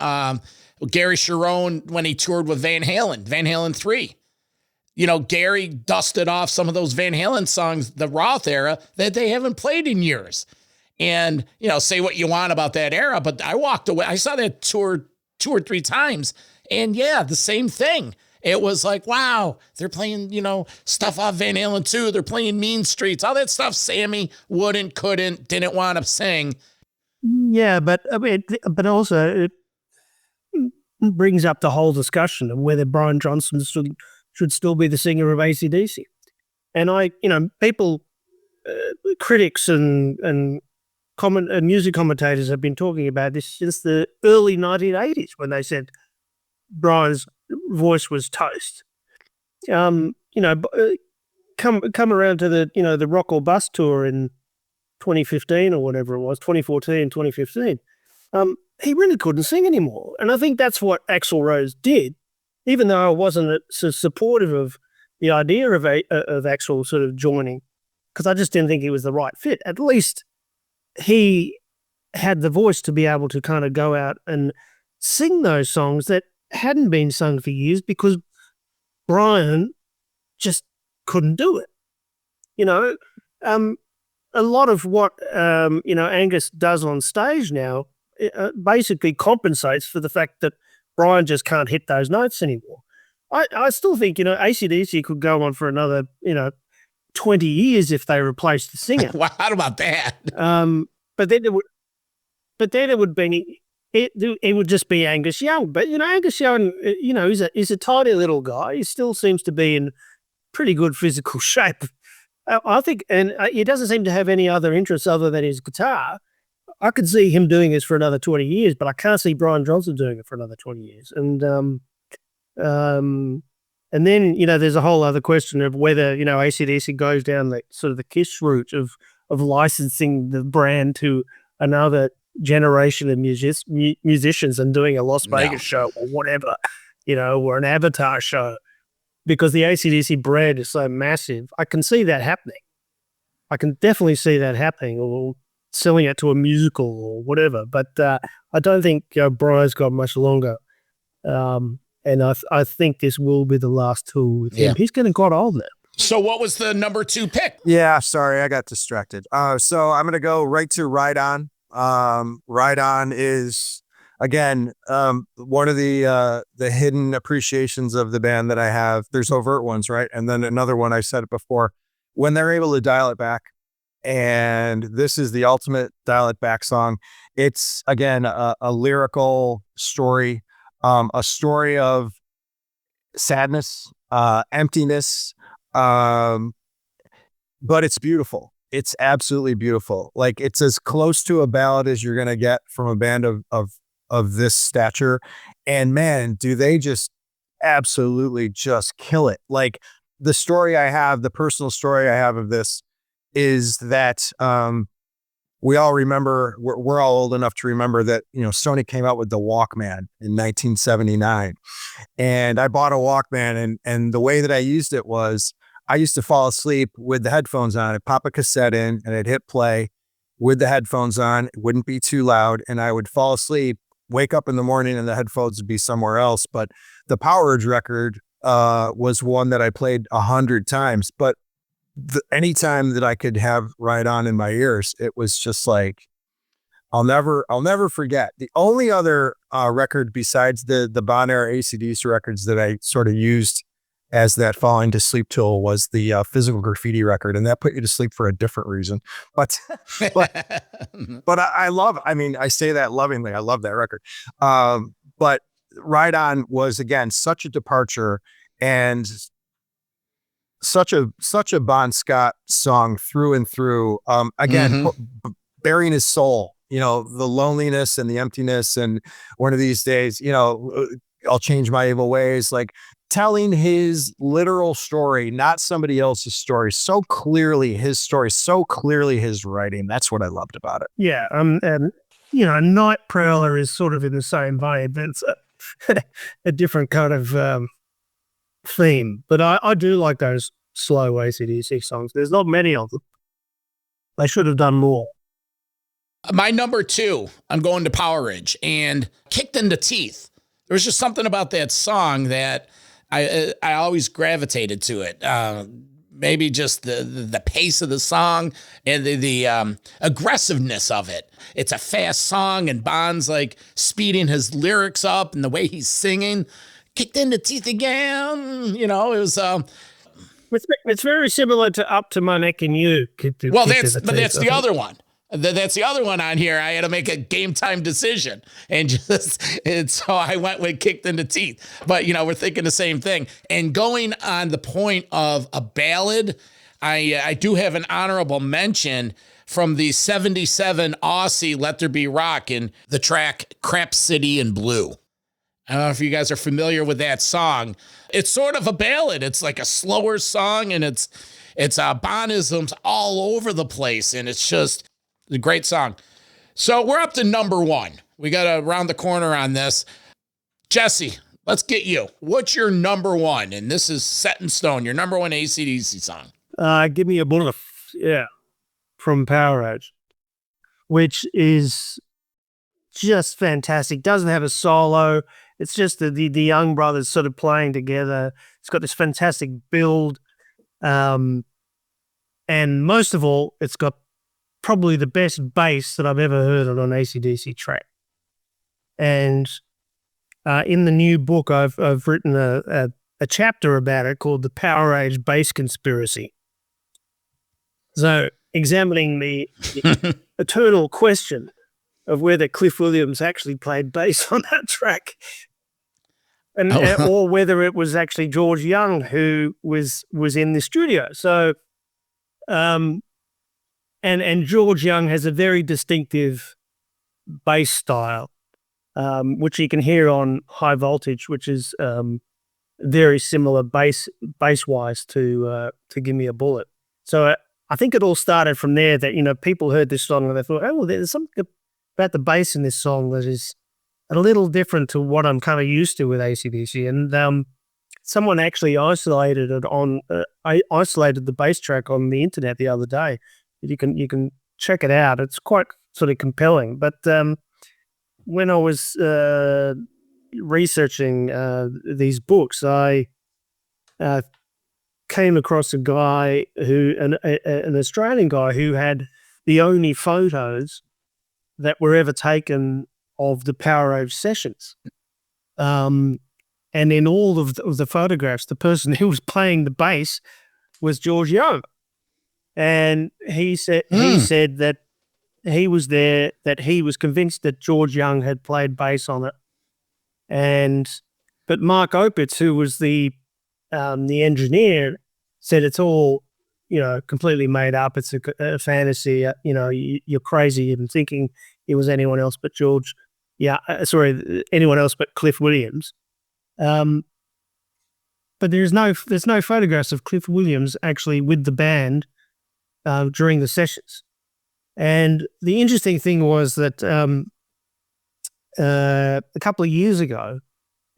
Gary Sharon, when he toured with Van Halen 3. Gary dusted off some of those Van Halen songs, the Roth era, that they haven't played in years. And, say what you want about that era, but I walked away. I saw that tour 2 or 3 times. And yeah, the same thing. It was like, wow, they're playing, stuff off Van Halen 2. They're playing Mean Streets, all that stuff Sammy couldn't, didn't want to sing. Yeah, but also it brings up the whole discussion of whether Brian Johnson should still be the singer of AC/DC. And people, critics and music commentators have been talking about this since the early 1980s when they said Brian's voice was toast. Come around to the Rock or Bust tour in 2015 or whatever it was, 2014, 2015. He really couldn't sing anymore. And I think that's what Axl Rose did, even though I wasn't so supportive of the idea of Axl sort of joining, because I just didn't think he was the right fit. At least he had the voice to be able to kind of go out and sing those songs that hadn't been sung for years because Brian just couldn't do it. You know, a lot of what, Angus does on stage now basically compensates for the fact that Brian just can't hit those notes anymore. I still think, AC/DC could go on for another, 20 years if they replaced the singer. Wow, how about that? But then it would be, it would just be Angus Young. But, Angus Young, he's a tiny little guy. He still seems to be in pretty good physical shape. I think, and he doesn't seem to have any other interests other than his guitar. I could see him doing this for another 20 years, but I can't see Brian Johnson doing it for another 20 years. And then, there's a whole other question of whether, AC/DC goes down the sort of the Kiss route of licensing the brand to another generation of musicians and doing a Las Vegas show or whatever, or an Avatar show, because the AC/DC brand is so massive. I can see that happening. I can definitely see that happening, or selling it to a musical or whatever. But I don't think Brian's got much longer. And I think this will be the last tour with him. He's getting quite old now. So what was the number 2 pick? Yeah, sorry, I got distracted. So I'm going to go right to Ride On. Ride On is, again, one of the hidden appreciations of the band that I have. There's overt ones, right? And then another one, I said it before, when they're able to dial it back. And this is the ultimate dial it back song. It's, again, a lyrical story, a story of sadness, emptiness, but it's beautiful. It's absolutely beautiful. Like, it's as close to a ballad as you're going to get from a band of this stature. And man, do they just absolutely just kill it. Like, the story I have, the personal story I have of this is that, we all remember, we're all old enough to remember that, Sony came out with the Walkman in 1979, and I bought a Walkman, and the way that I used it was I used to fall asleep with the headphones on. I'd pop a cassette in and I'd hit play with the headphones on. It wouldn't be too loud, and I would fall asleep, wake up in the morning, and the headphones would be somewhere else. But the Power Urge record was one that I played 100 times, but any time that I could have Ride On in my ears, it was just like, I'll never forget. The only other record besides the Bon Air AC/DC records that I sort of used as that falling to sleep tool was the Physical Graffiti record, and that put you to sleep for a different reason. But I love. I mean, I say that lovingly. I love that record. But Ride On was, again, such a departure, and such a Bon Scott song through and through. Again, bearing his soul, the loneliness and the emptiness, and one of these days, I'll change my evil ways, like telling his literal story, not somebody else's story, so clearly his story, so clearly his writing. That's what I loved about it. Yeah. And, Night Prowler is sort of in the same vein, but it's a different kind of theme. But I do like those slow AC/DC songs. There's not many of them. They should have done more. My number 2, I'm going to Power Ridge, and Kicked in the Teeth. There was just something about that song that I always gravitated to it. Maybe just the pace of the song and the aggressiveness of it. It's a fast song, and Bon's like speeding his lyrics up, and the way he's singing, kicked in the teeth again. It was. It's very similar to Up to My Neck in You. That's the other one. That's the other one on here. I had to make a game time decision, and so I went with Kicked in the Teeth. But we're thinking the same thing. And going on the point of a ballad, I do have an honorable mention from the 77 Aussie Let There Be Rock in the track Crap City in Blue. I don't know if you guys are familiar with that song. It's sort of a ballad. It's like a slower song, and it's Bonisms all over the place, and it's just a great song. So we're up to number 1. We got to round the corner on this. Jesse, let's get you. What's your number 1? And this is set in stone. Your number 1 AC/DC song. Give me a bullet. Yeah, from Power Urge, which is just fantastic. Doesn't have a solo. It's just the young brothers sort of playing together. It's got this fantastic build. And most of all, it's got probably the best bass that I've ever heard on an AC/DC track. And in the new book, I've written a chapter about it called The Power Age Bass Conspiracy. So examining the eternal question of whether Cliff Williams actually played bass on that track, and or whether it was actually George Young who was in the studio. So, and George Young has a very distinctive bass style, which you can hear on High Voltage, which is very similar bass-wise to Give Me a Bullet. So I think it all started from there that, people heard this song and they thought, oh, well, there's something about the bass in this song that is a little different to what I'm kind of used to with AC/DC. And someone actually isolated the bass track on the internet the other day. You can check it out. It's quite sort of compelling. But when I was researching these books, I came across a guy an Australian guy who had the only photos that were ever taken of the Power Age sessions. And in all of the photographs, the person who was playing the bass was George Young. And he said that he was there, that he was convinced that George Young had played bass on it. But Mark Opitz, who was the engineer, said it's all, completely made up. It's a fantasy. You're crazy even thinking it was anyone else but anyone else but Cliff Williams. But there's no photographs of Cliff Williams actually with the band during the sessions. And the interesting thing was that a couple of years ago,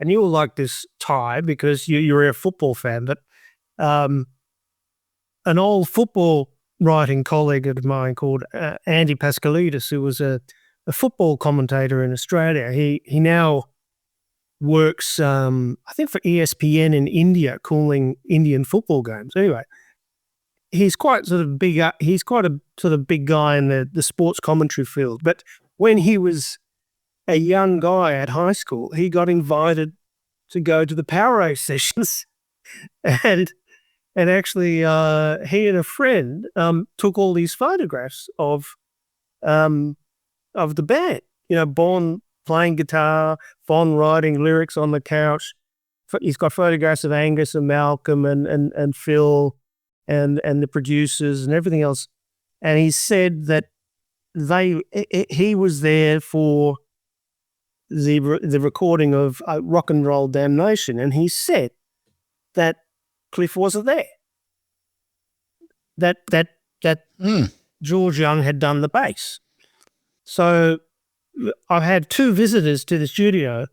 and you'll like this, Ty, because you're a football fan, but an old football writing colleague of mine called Andy Pascalidis, who was a football commentator in Australia. He now works, I think, for ESPN in India, calling Indian football games. Anyway, he's quite sort of big. He's quite a sort of big guy in the sports commentary field. But when he was a young guy at high school, he got invited to go to the Power Age sessions, and actually he and a friend took all these photographs of the band. Bon playing guitar, Von writing lyrics on the couch. He's got photographs of Angus and Malcolm and Phil and the producers and everything else. And he said that he was there for the recording of Rock and Roll Damnation, and he said that Cliff wasn't there. That George Young had done the bass. So I've had two visitors to the studio,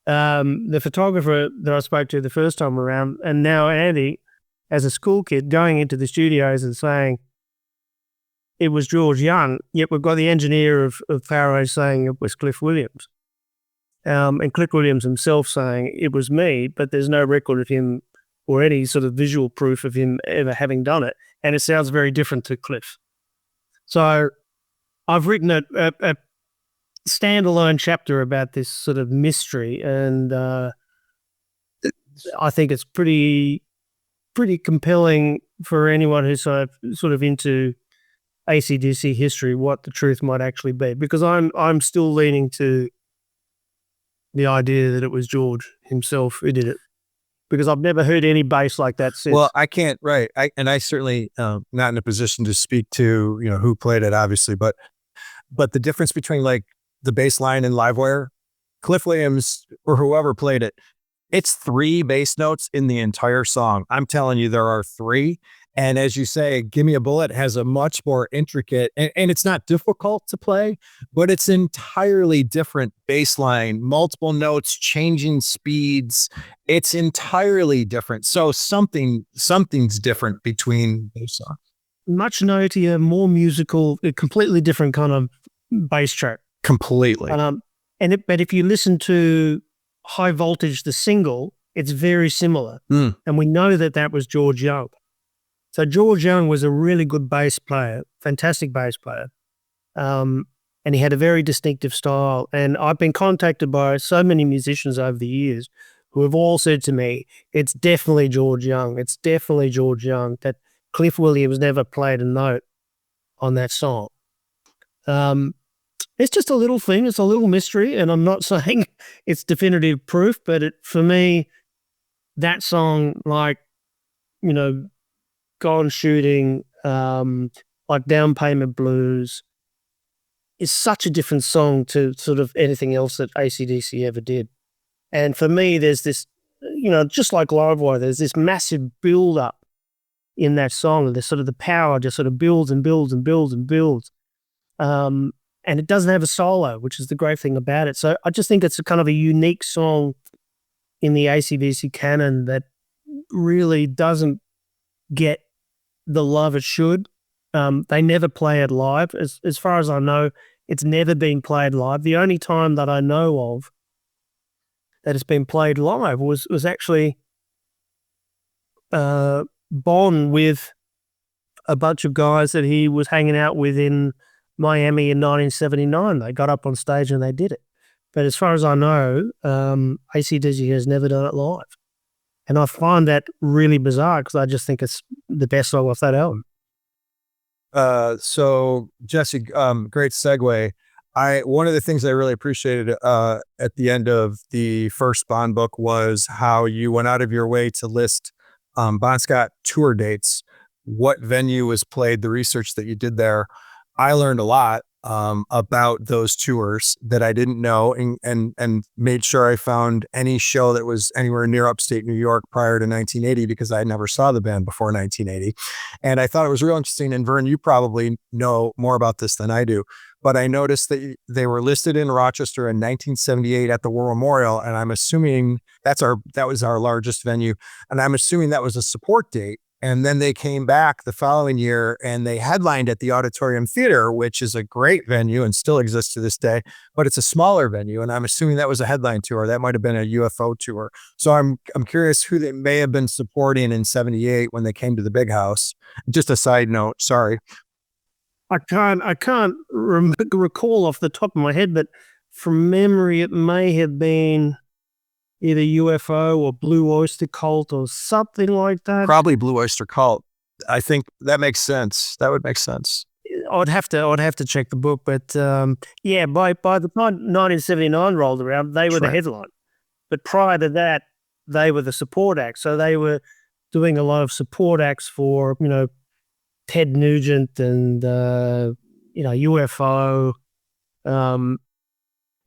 the photographer that I spoke to the first time around, and now Andy, as a school kid, going into the studios and saying it was George Young, yet we've got the engineer of Power Age saying it was Cliff Williams. And Cliff Williams himself saying it was me, but there's no record of him or any sort of visual proof of him ever having done it. And it sounds very different to Cliff. So I've written a standalone chapter about this sort of mystery, and I think it's pretty compelling for anyone who's sort of into AC/DC history, what the truth might actually be. Because I'm still leaning to the idea that it was George himself who did it, because I've never heard any bass like that since. Well, I can't, right. I certainly not in a position to speak to, who played it, obviously, but the difference between like the bass line in Livewire, Cliff Williams or whoever played it, it's 3 bass notes in the entire song. I'm telling you, there are 3. And as you say, Give Me a Bullet has a much more intricate, and it's not difficult to play, but it's entirely different bass line, multiple notes, changing speeds. It's entirely different. So something's different between those songs. Much notier, more musical, a completely different kind of bass track. Completely. But if you listen to High Voltage, the single, it's very similar. And we know that was George Young. So George Young was a really good bass player, fantastic bass player. And he had a very distinctive style. And I've been contacted by so many musicians over the years who have all said to me, it's definitely George Young. It's definitely George Young, that Cliff Williams never played a note on that song. It's just a little thing. It's a little mystery. And I'm not saying it's definitive proof, but for me, that song, like, you know, Gone Shooting, like Down Payment Blues, is such a different song to sort of anything else that AC/DC ever did. And for me, there's this, you know, just like Livewire, there's this massive build-up in that song. There's sort of the power just sort of builds and builds and builds and builds. And it doesn't have a solo, which is the great thing about it. So I just think it's a kind of a unique song in the AC/DC canon that really doesn't get the love it should. They never play it live. As far as I know, it's never been played live. The only time that I know of that it's been played live was actually Bon with a bunch of guys that he was hanging out with in Miami in 1979. They got up on stage and they did it. But as far as I know, AC/DC has never done it live. And I find that really bizarre because I just think it's the best song off that album. So Jesse, great segue. One of the things I really appreciated at the end of the first Bond book was how you went out of your way to list Bon Scott tour dates, what venue was played, the research that you did there. I learned a lot about those tours that I didn't know, and made sure I found any show that was anywhere near upstate New York prior to 1980, because I never saw the band before 1980. And I thought it was real interesting. And Vern, you probably know more about this than I do, but I noticed that they were listed in Rochester in 1978 at the War Memorial. And I'm assuming that was our largest venue. And I'm assuming that was a support date. And then they came back the following year and they headlined at the Auditorium Theater, which is a great venue and still exists to this day, but it's a smaller venue. And I'm assuming that was a headline tour. That might've been a UFO tour. So I'm curious who they may have been supporting in 78 when they came to the Big House. Just a side note, sorry. I can't recall off the top of my head, but from memory, it may have been either UFO or Blue Oyster Cult or something like that. Probably Blue Oyster Cult. I think that makes sense. That would make sense. I'd have to check the book, but yeah, by the time 1979 rolled around, they were the headline. But prior to that, they were the support act. So they were doing a lot of support acts for, you know, Ted Nugent and you know, UFO.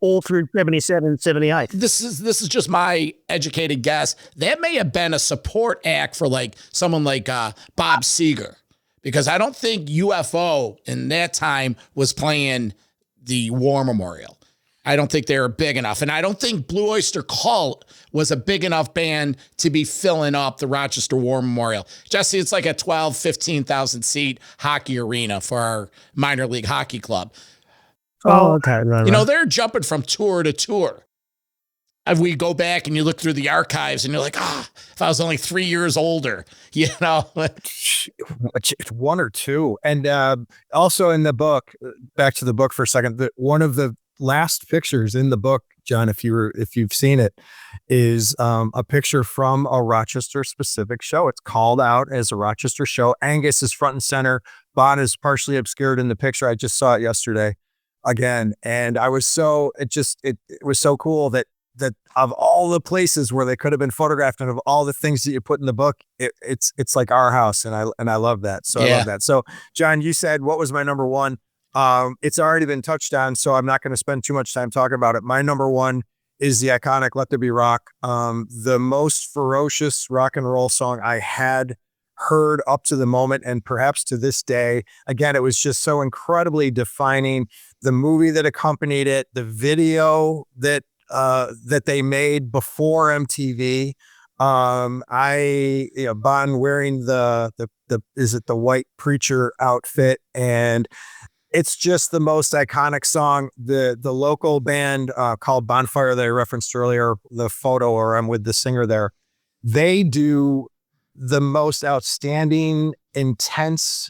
All through 77, 78. This is just my educated guess. That may have been a support act for like someone like Bob Seger, because I don't think UFO in that time was playing the War Memorial. I don't think they were big enough. And I don't think Blue Oyster Cult was a big enough band to be filling up the Rochester War Memorial. Jesse, it's like a 12, 15,000 seat hockey arena for our minor league hockey club. Oh, okay. Right, you know, they're jumping from tour to tour. And we go back and you look through the archives and you're like, if I was only 3 years older, you know. One or two. And also in the book, back to the book for a second, one of the last pictures in the book, John, if you've seen it, is a picture from a Rochester specific show. It's called out as a Rochester show. Angus is front and center. Bon is partially obscured in the picture. I just saw it yesterday again. And I was it was so cool that of all the places where they could have been photographed and of all the things that you put in the book, it's like our house. And I love that. So I love that. So John, you said, what was my number one? It's already been touched on, so I'm not going to spend too much time talking about it. My number one is the iconic Let There Be Rock, the most ferocious rock and roll song I had heard up to the moment, and perhaps to this day. Again, it was just so incredibly defining. The movie that accompanied it, the video that they made before MTV. Bon wearing the white preacher outfit, and It's just the most iconic song. The local band called Bonfire that I referenced earlier, the photo, or I'm with the singer there, they do the most outstanding, intense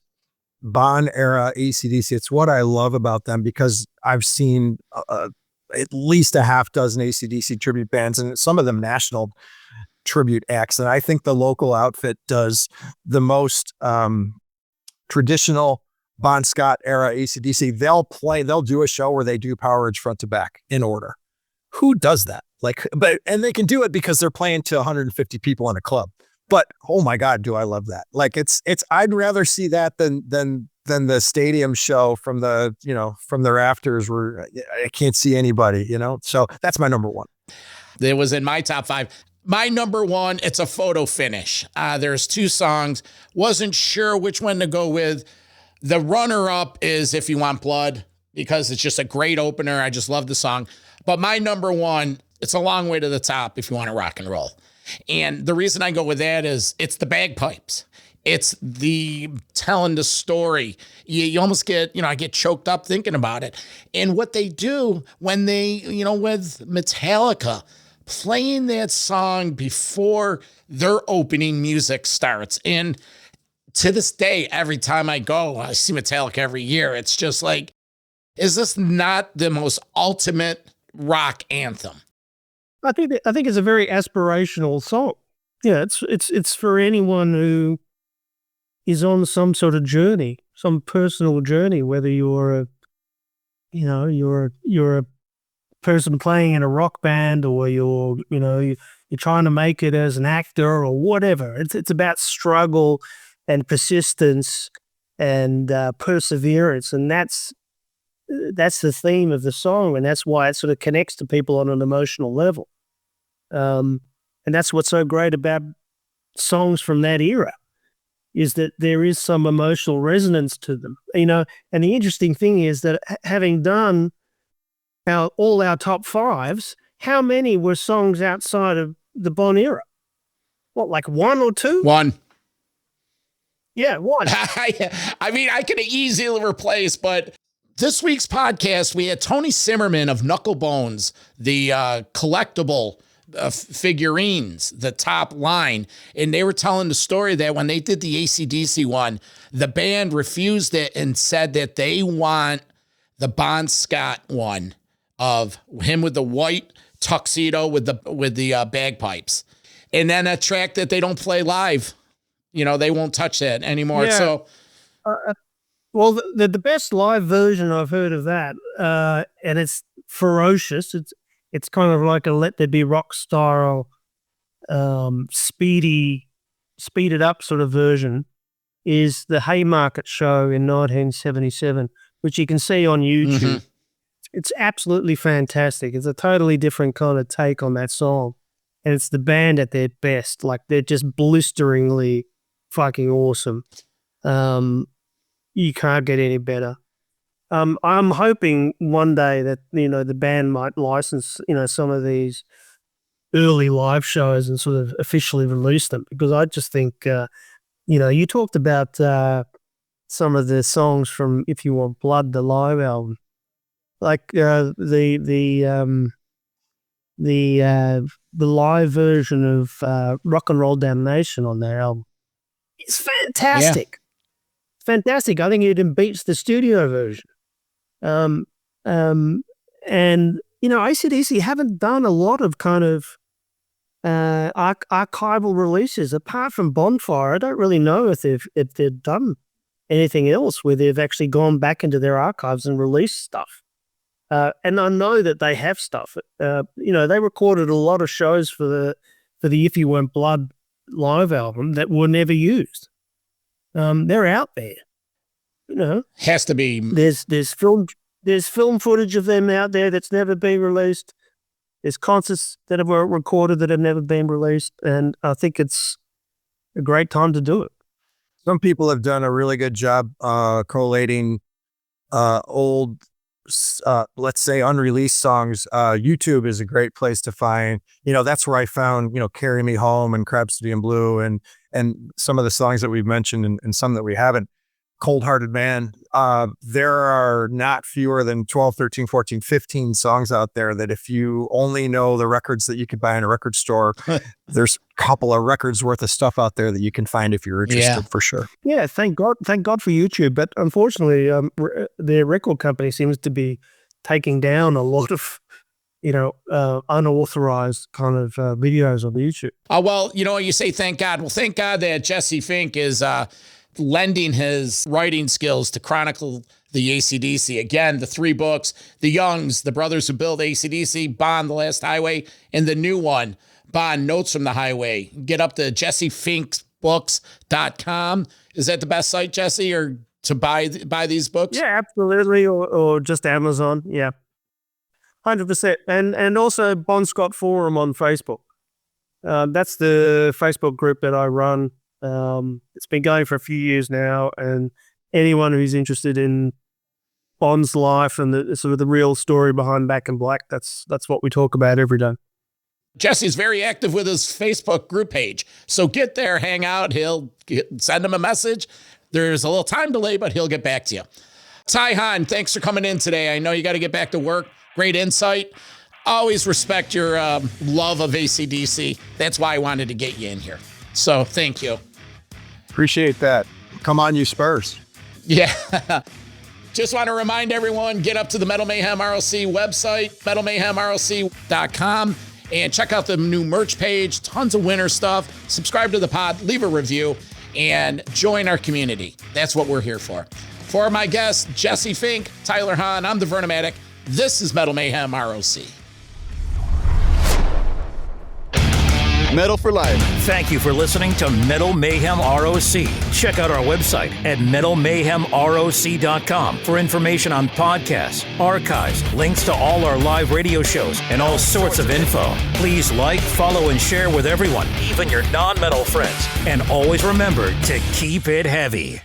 Bond era AC/DC. It's what I love about them, because I've seen at least a half dozen AC/DC tribute bands, and some of them national tribute acts. And I think the local outfit does the most traditional Bon Scott era AC/DC. They'll do a show where they do Power Ridge front to back in order. Who does that? And they can do it because they're playing to 150 people in a club. But oh my God, do I love that? I'd rather see that than the stadium show from the rafters where I can't see anybody, So that's my number one. It was in my top 5. My number 1, it's a photo finish. There's 2 songs. Wasn't sure which one to go with. The runner-up is If You Want Blood, because it's just a great opener. I just love the song. But my number 1, it's a long way to the top if you want to rock and roll. And the reason I go with that is it's the bagpipes. It's the telling the story. You almost get, I get choked up thinking about it. And what they do when they, with Metallica, playing that song before their opening music starts. And to this day, every time I go, I see Metallica every year. It's just like, is this not the most ultimate rock anthem? I think it's a very aspirational song. Yeah, it's for anyone who is on some sort of journey, some personal journey, whether you're a person playing in a rock band, or you're trying to make it as an actor or whatever. It's about struggle and persistence and perseverance, and that's the theme of the song, and that's why it sort of connects to people on an emotional level. And that's what's so great about songs from that era, is that there is some emotional resonance to them. And the interesting thing is that having done all our top 5s, how many were songs outside of the Bon era? What, like 1 or 2? 1. Yeah, 1. I mean, I could easily replace, but this week's podcast, we had Tony Simmerman of Knuckle Bones, the collectible figurines, the top line. And they were telling the story that when they did the AC/DC one, the band refused it and said that they want the Bon Scott one of him with the white tuxedo with the bagpipes. And then a track that they don't play live, they won't touch that anymore. Yeah. So, well, the best live version I've heard of that, and it's ferocious. It's kind of like a Let There Be Rock style, speeded up sort of version, is the Haymarket show in 1977, which you can see on YouTube. Mm-hmm. It's absolutely fantastic. It's a totally different kind of take on that song. And it's the band at their best. Like, they're just blisteringly fucking awesome. You can't get any better. I'm hoping one day that, the band might license, some of these early live shows and sort of officially release them, because I just think, you talked about some of the songs from If You Want Blood, the live album, like the live version of Rock and Roll Damnation on their album. It's fantastic. Yeah. Fantastic. I think it even beats the studio version. And AC/DC haven't done a lot of kind of archival releases apart from Bonfire. I don't really know if they've done anything else where they've actually gone back into their archives and released stuff. And I know that they have stuff. They recorded a lot of shows for the If You Want Blood live album that were never used. They're out there. Has to be. There's film footage of them out there that's never been released. There's concerts that were recorded that have never been released, and I think it's a great time to do it. Some people have done a really good job collating old, let's say, unreleased songs. YouTube is a great place to find. That's where I found "Carry Me Home" and "Crab City in Blue" and some of the songs that we've mentioned and some that we haven't. cold-hearted man. There are not fewer than 12, 13, 14, 15 songs out there that if you only know the records that you could buy in a record store, there's a couple of records worth of stuff out there that you can find if you're interested, for sure. Yeah, thank God for YouTube. But unfortunately, the record company seems to be taking down a lot of, unauthorized kind of videos on YouTube. Well, you say thank God. Well, thank God that Jesse Fink is lending his writing skills to chronicle the AC/DC. Again, the 3 books, The Youngs, The Brothers Who Build AC/DC, Bond, The Last Highway, and the new one, Bond, Notes from the Highway. Get up to jessefinksbooks.com. Is that the best site, Jesse, or to buy these books? Yeah, absolutely, or just Amazon. Yeah, 100%. And also Bon Scott Forum on Facebook. That's the Facebook group that I run. It's been going for a few years now, and anyone who's interested in Bond's life and the sort of the real story behind Back in Black, that's what we talk about every day. Jesse's very active with his Facebook group page, so get there, hang out. Send him a message. There's a little time delay, but he'll get back to you. Ty Hann, thanks for coming in today. I know you got to get back to work. Great insight. Always respect your love of AC/DC. That's why I wanted to get you in here. So thank you. Appreciate that. Come on, you Spurs. Yeah. Just want to remind everyone, get up to the Metal Mayhem ROC website, metalmayhemroc.com, and check out the new merch page. Tons of winter stuff. Subscribe to the pod, leave a review, and join our community. That's what we're here for. For my guests, Jesse Fink, Tyler Hann, I'm the Vernomatic. This is Metal Mayhem ROC. Metal for life. Thank you for listening to Metal Mayhem ROC. Check out our website at metalmayhemroc.com for information on podcasts, archives, links to all our live radio shows, and all sorts of info. Please like, follow, and share with everyone, even your non-metal friends. And always remember to keep it heavy.